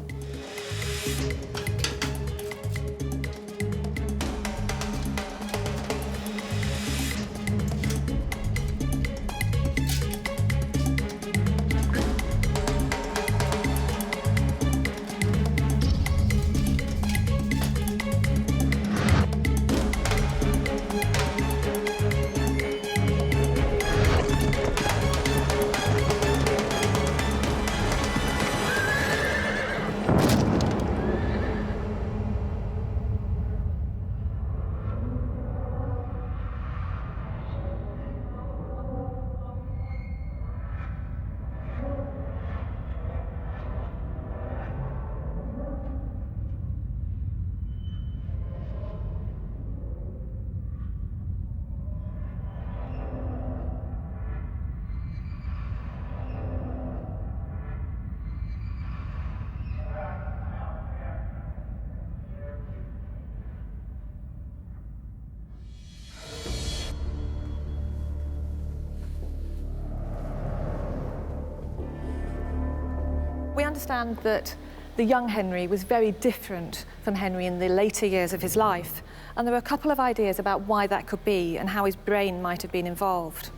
We understand that the young Henry was very different from Henry in the later years of his life, and there are a couple of ideas about why that could be and how his brain might have been involved.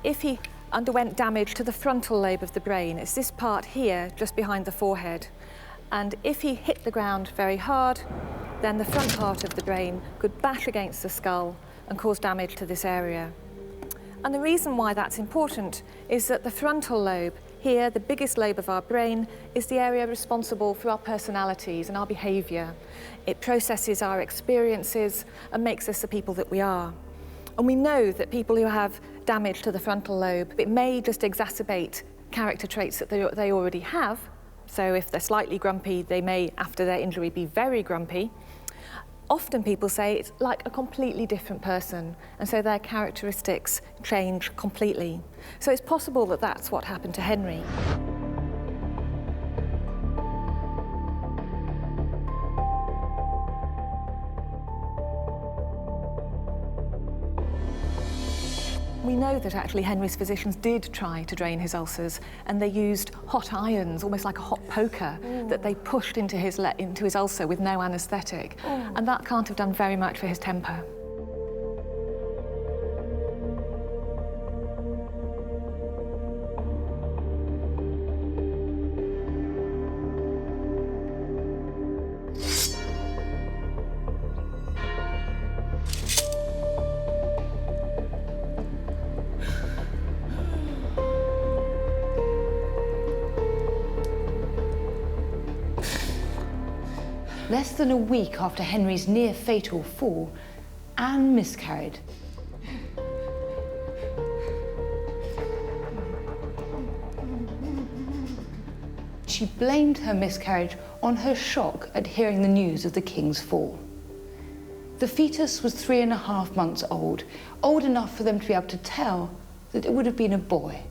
If he underwent damage to the frontal lobe of the brain, it's this part here, just behind the forehead, and if he hit the ground very hard, then the front part of the brain could bash against the skull and cause damage to this area. And the reason why that's important is that the frontal lobe here, the biggest lobe of our brain, is the area responsible for our personalities and our behaviour. It processes our experiences and makes us the people that we are. And we know that people who have damage to the frontal lobe, it may just exacerbate character traits that they already have. So if they're slightly grumpy, they may, after their injury, be very grumpy. Often people say it's like a completely different person, and so their characteristics change completely. So it's possible that that's what happened to Henry. We know that actually Henry's physicians did try to drain his ulcers, and they used hot irons, almost like a hot poker, that they pushed into his ulcer with no anaesthetic. And that can't have done very much for his temper. Less than a week after Henry's near-fatal fall, Anne miscarried. She blamed her miscarriage on her shock at hearing the news of the king's fall. The fetus was 3.5 months old enough for them to be able to tell that it would have been a boy.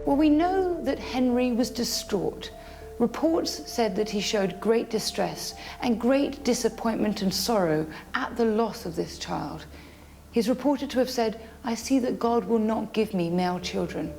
Well, we know that Henry was distraught. Reports said that he showed great distress and great disappointment and sorrow at the loss of this child. He's reported to have said, "I see that God will not give me male children."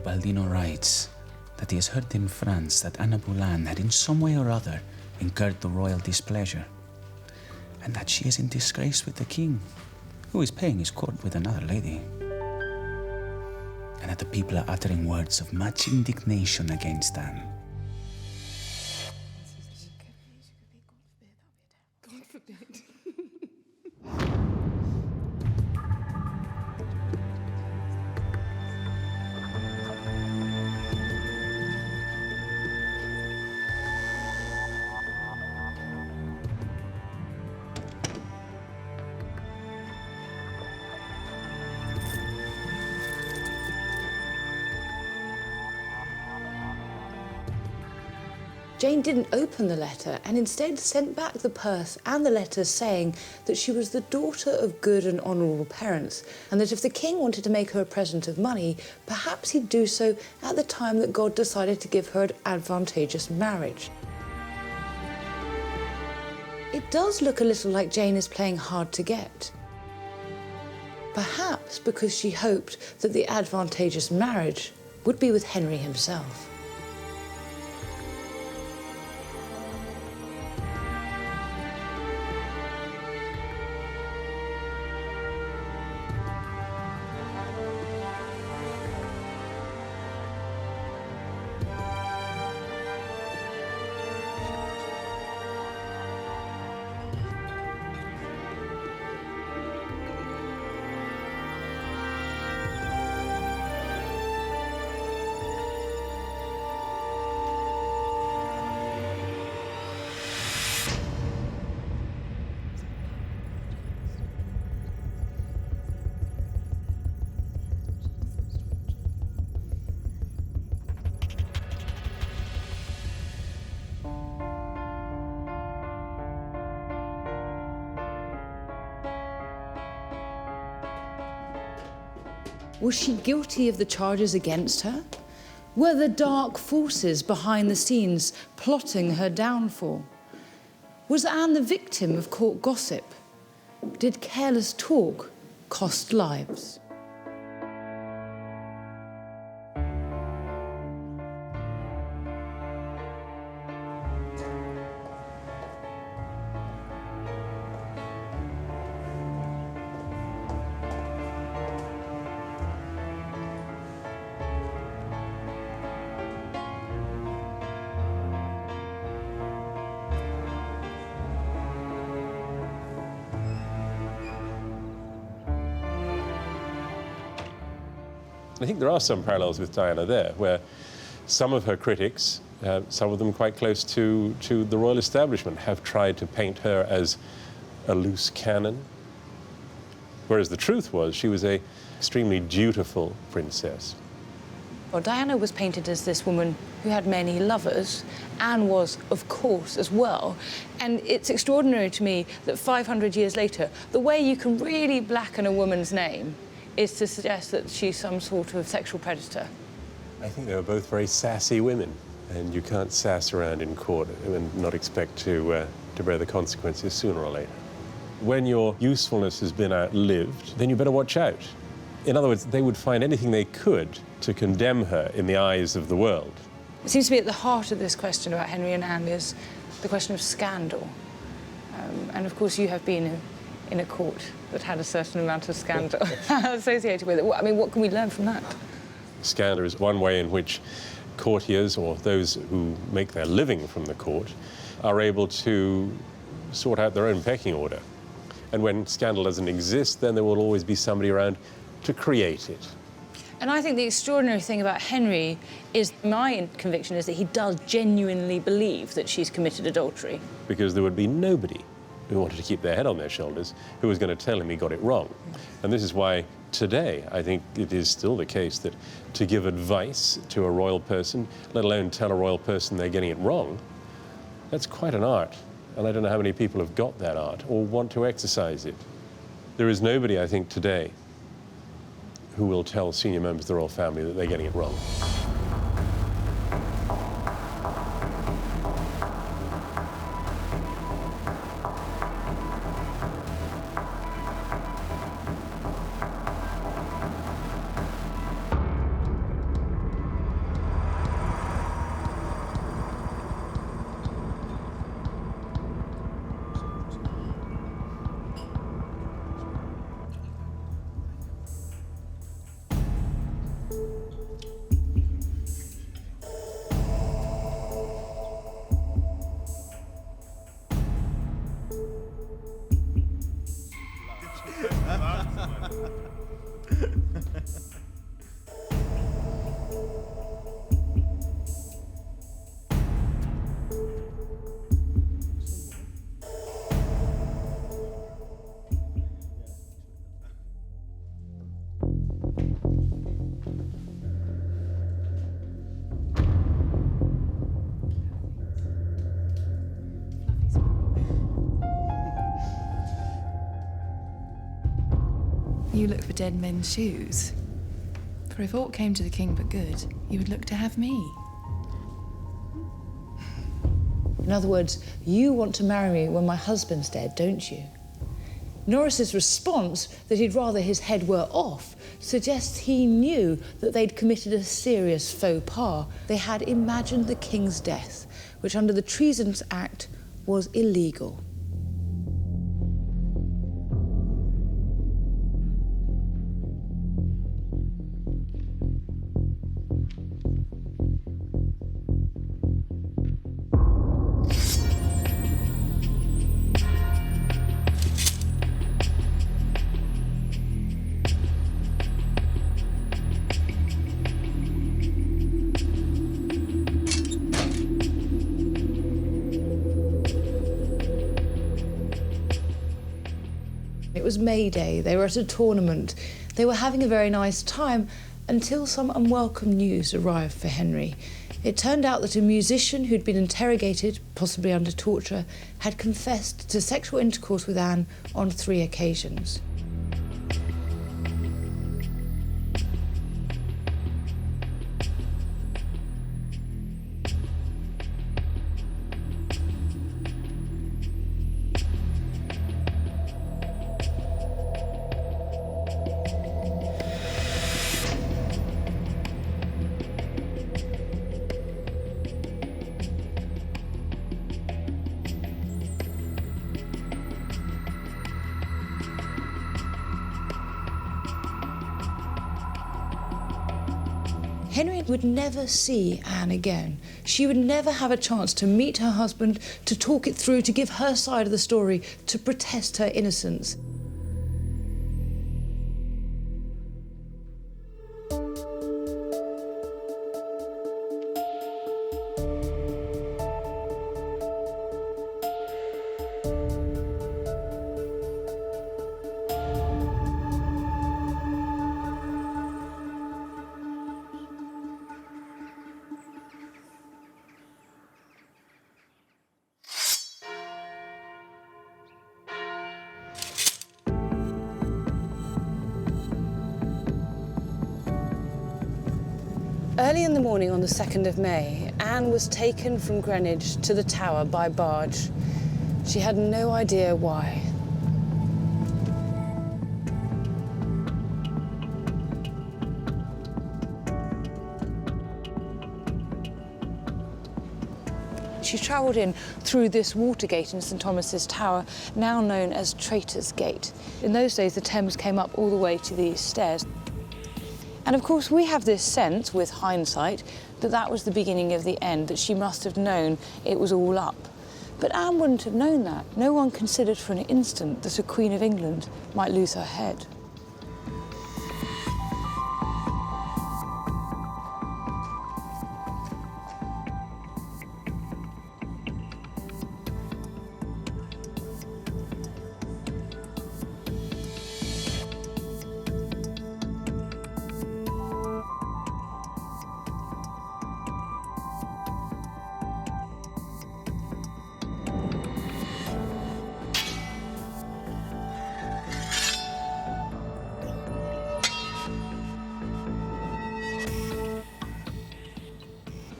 Ubaldino writes that he has heard in France that Anna Boleyn had in some way or other incurred the royal displeasure, and that she is in disgrace with the king, who is paying his court with another lady. And that the people are uttering words of much indignation against Anne. God forbid. Jane didn't open the letter and instead sent back the purse and the letter saying that she was the daughter of good and honourable parents, and that if the king wanted to make her a present of money, perhaps he'd do so at the time that God decided to give her an advantageous marriage. It does look a little like Jane is playing hard to get. Perhaps because she hoped that the advantageous marriage would be with Henry himself. Was she guilty of the charges against her? Were there dark forces behind the scenes plotting her downfall? Was Anne the victim of court gossip? Did careless talk cost lives? I think there are some parallels with Diana there, where some of her critics, some of them quite close to the royal establishment, have tried to paint her as a loose cannon. Whereas the truth was, she was an extremely dutiful princess. Well, Diana was painted as this woman who had many lovers. Anne was, of course, as well. And it's extraordinary to me that 500 years later, the way you can really blacken a woman's name is to suggest that she's some sort of sexual predator. I think they were both very sassy women, and you can't sass around in court and not expect to bear the consequences sooner or later. When your usefulness has been outlived, then you better watch out. In other words, they would find anything they could to condemn her in the eyes of the world. It seems to be at the heart of this question about Henry and Anne is the question of scandal. And of course, you have been in a court that had a certain amount of scandal associated with it. I mean, what can we learn from that? Scandal is one way in which courtiers, or those who make their living from the court, are able to sort out their own pecking order. And when scandal doesn't exist, then there will always be somebody around to create it. And I think the extraordinary thing about Henry is, my conviction is that he does genuinely believe that she's committed adultery. Because there would be nobody who wanted to keep their head on their shoulders who was going to tell him he got it wrong. And this is why today I think it is still the case that to give advice to a royal person, let alone tell a royal person they're getting it wrong, that's quite an art. And I don't know how many people have got that art or want to exercise it. There is nobody, I think, today who will tell senior members of the royal family that they're getting it wrong. You look for dead men's shoes. For if aught came to the king but good, you would look to have me. In other words, you want to marry me when my husband's dead, don't you? Norris's response that he'd rather his head were off suggests he knew that they'd committed a serious faux pas. They had imagined the king's death, which under the Treasons Act was illegal. It was May Day, they were at a tournament. They were having a very nice time until some unwelcome news arrived for Henry. It turned out that a musician who'd been interrogated, possibly under torture, had confessed to sexual intercourse with Anne on 3 occasions. Henry would never see Anne again. She would never have a chance to meet her husband, to talk it through, to give her side of the story, to protest her innocence. Early in the morning on the 2nd of May, Anne was taken from Greenwich to the Tower by barge. She had no idea why. She travelled in through this water gate in St Thomas's Tower, now known as Traitor's Gate. In those days, the Thames came up all the way to these stairs. And of course, we have this sense, with hindsight, that that was the beginning of the end, that she must have known it was all up. But Anne wouldn't have known that. No one considered for an instant that a Queen of England might lose her head.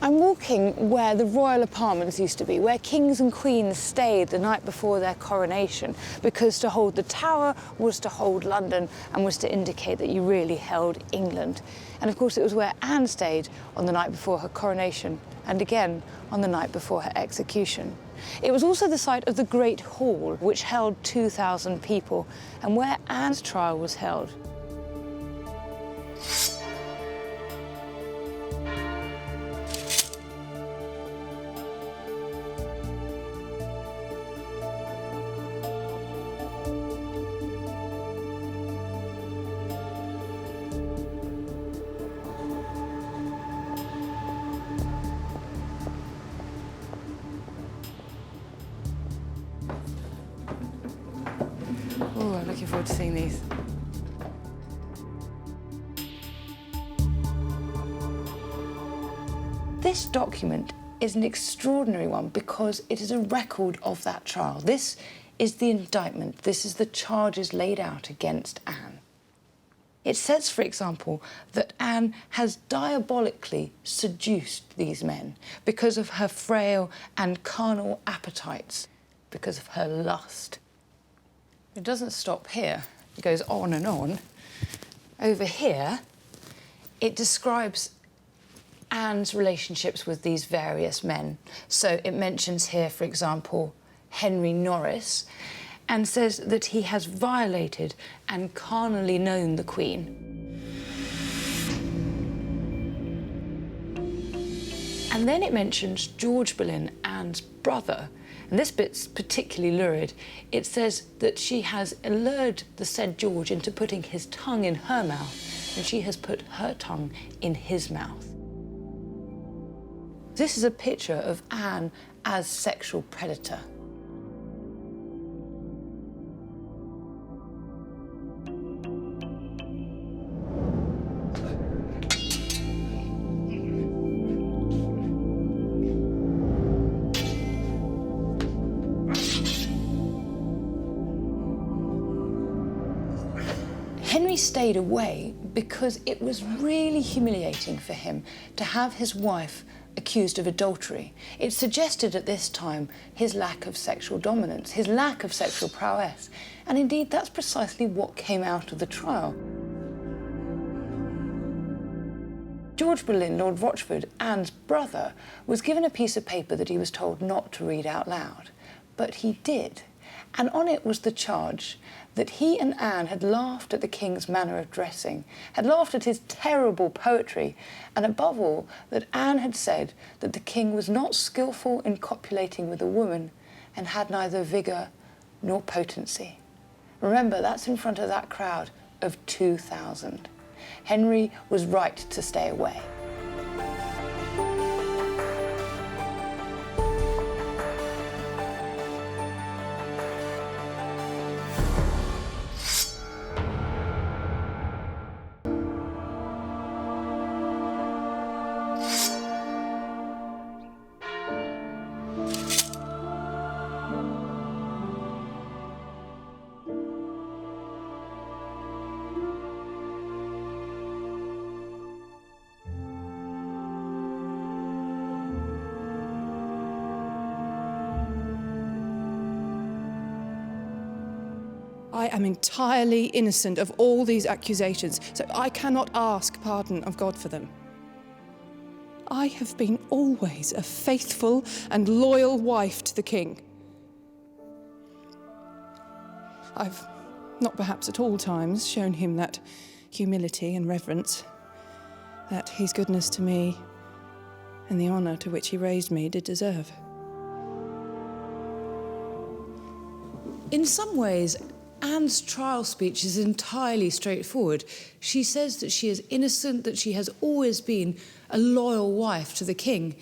I'm walking where the royal apartments used to be, where kings and queens stayed the night before their coronation, because to hold the Tower was to hold London and was to indicate that you really held England. And of course it was where Anne stayed on the night before her coronation and again on the night before her execution. It was also the site of the Great Hall, which held 2,000 people, and where Anne's trial was held. looking forward to seeing these. This document is an extraordinary one because it is a record of that trial. This is the indictment. This is the charges laid out against Anne. It says, for example, that Anne has diabolically seduced these men because of her frail and carnal appetites, because of her lust. It doesn't stop here. It goes on and on. Over here, it describes Anne's relationships with these various men. So it mentions here, for example, Henry Norris, and says that he has violated and carnally known the Queen. And then it mentions George Boleyn, Anne's brother, and this bit's particularly lurid. It says that she has allured the said George into putting his tongue in her mouth, and she has put her tongue in his mouth. This is a picture of Anne as sexual predator. Henry stayed away because it was really humiliating for him to have his wife accused of adultery. It suggested at this time his lack of sexual dominance, his lack of sexual prowess, and indeed that's precisely what came out of the trial. George Boleyn, Lord Rochford, Anne's brother, was given a piece of paper that he was told not to read out loud, but he did, and on it was the charge that he and Anne had laughed at the king's manner of dressing, had laughed at his terrible poetry, and above all, that Anne had said that the king was not skillful in copulating with a woman and had neither vigour nor potency. Remember, that's in front of that crowd of 2,000. Henry was right to stay away. I am entirely innocent of all these accusations, so I cannot ask pardon of God for them. I have been always a faithful and loyal wife to the king. I've not perhaps at all times shown him that humility and reverence that his goodness to me and the honour to which he raised me did deserve. In some ways, Anne's trial speech is entirely straightforward. She says that she is innocent, that she has always been a loyal wife to the king.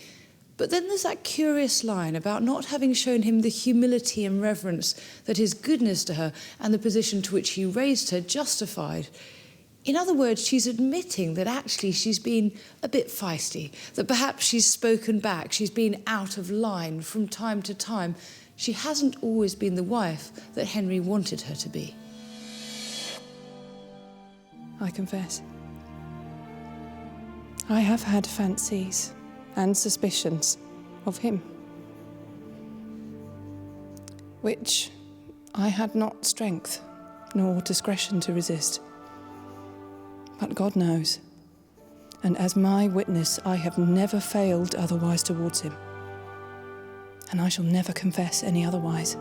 But then there's that curious line about not having shown him the humility and reverence that his goodness to her and the position to which he raised her justified. In other words, she's admitting that actually she's been a bit feisty, that perhaps she's spoken back, she's been out of line from time to time. She hasn't always been the wife that Henry wanted her to be. I confess. I have had fancies and suspicions of him, which I had not strength nor discretion to resist. But God knows, and as my witness, I have never failed otherwise towards him. And I shall never confess any otherwise.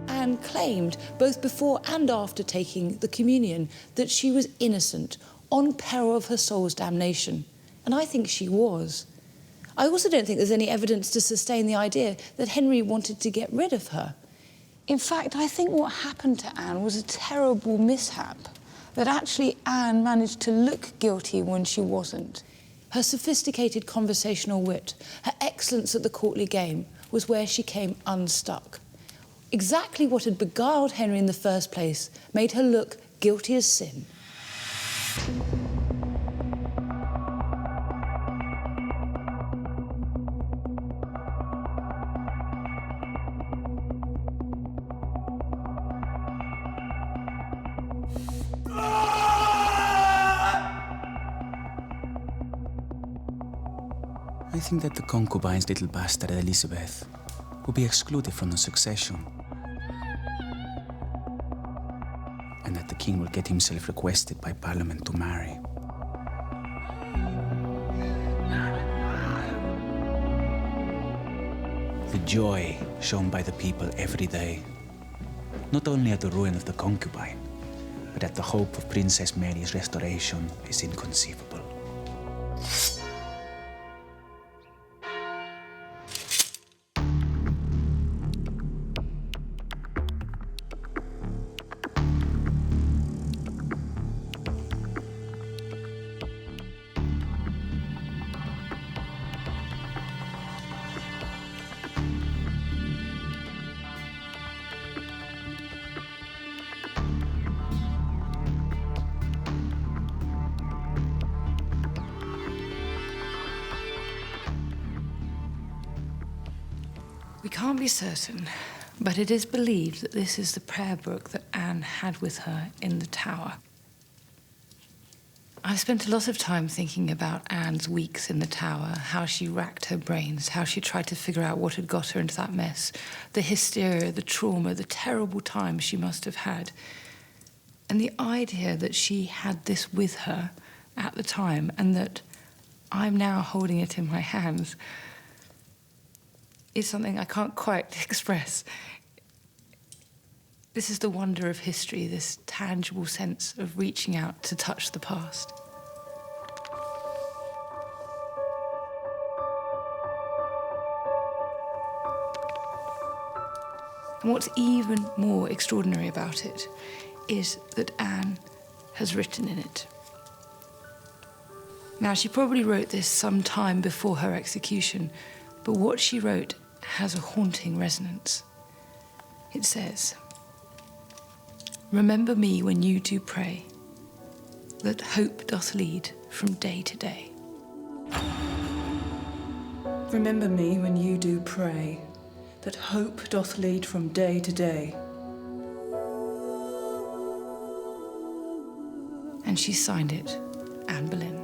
Anne claimed, both before and after taking the communion, that she was innocent, on peril of her soul's damnation. And I think she was. I also don't think there's any evidence to sustain the idea that Henry wanted to get rid of her. In fact, I think what happened to Anne was a terrible mishap, that actually Anne managed to look guilty when she wasn't. Her sophisticated conversational wit, her excellence at the courtly game, was where she came unstuck. Exactly what had beguiled Henry in the first place made her look guilty as sin. I think that the concubine's little bastard Elizabeth will be excluded from the succession, and that the king will get himself requested by Parliament to marry. The joy shown by the people every day, not only at the ruin of the concubine, but at the hope of Princess Mary's restoration, is inconceivable. We can't be certain, but it is believed that this is the prayer book that Anne had with her in the tower. I've spent a lot of time thinking about Anne's weeks in the tower, how she racked her brains, how she tried to figure out what had got her into that mess, the hysteria, the trauma, the terrible time she must have had. And the idea that she had this with her at the time and that I'm now holding it in my hands is something I can't quite express. This is the wonder of history, this tangible sense of reaching out to touch the past. And what's even more extraordinary about it is that Anne has written in it. Now, she probably wrote this some time before her execution, but what she wrote has a haunting resonance. It says, "Remember me when you do pray, that hope doth lead from day to day." Remember me when you do pray, that hope doth lead from day to day. And she signed it, Anne Boleyn.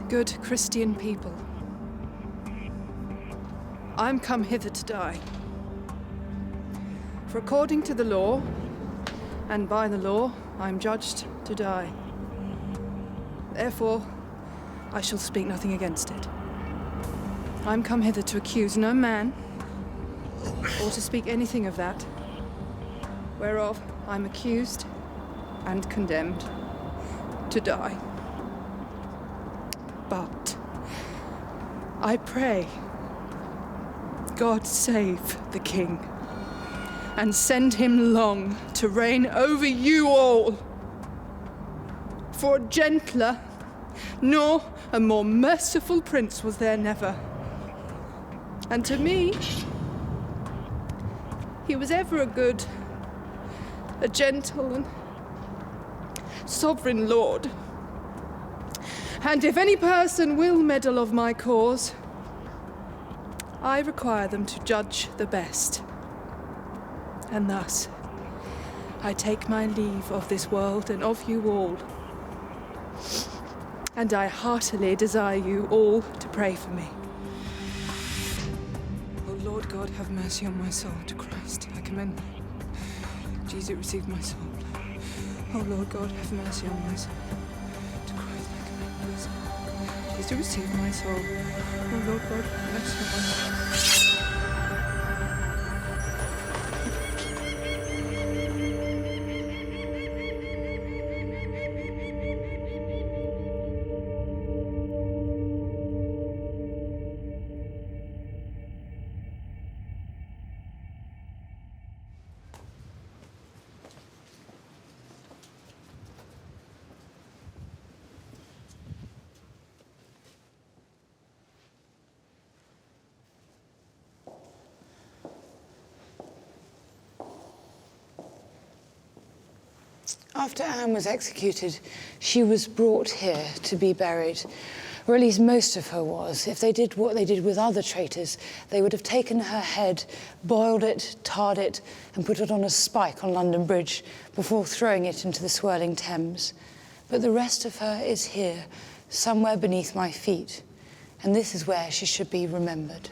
Good Christian people, I'm come hither to die. For according to the law, and by the law, I'm judged to die. Therefore, I shall speak nothing against it. I'm come hither to accuse no man, or to speak anything of that, whereof I'm accused and condemned to die. But I pray, God save the King, and send him long to reign over you all. For a gentler, nor a more merciful prince was there never. And to me, he was ever a good, a gentle and sovereign lord. And if any person will meddle of my cause, I require them to judge the best. And thus, I take my leave of this world and of you all. And I heartily desire you all to pray for me. O Lord God, God, have mercy on my soul. To Christ I commend thee. Jesus, receive my soul. Oh Lord God, have mercy on my soul. To Christ I commend my soul. Jesus, receive my soul. Oh Lord God, have mercy on my soul. After Anne was executed, she was brought here to be buried, or at least most of her was. If they did what they did with other traitors, they would have taken her head, boiled it, tarred it, and put it on a spike on London Bridge before throwing it into the swirling Thames. But the rest of her is here, somewhere beneath my feet, and this is where she should be remembered.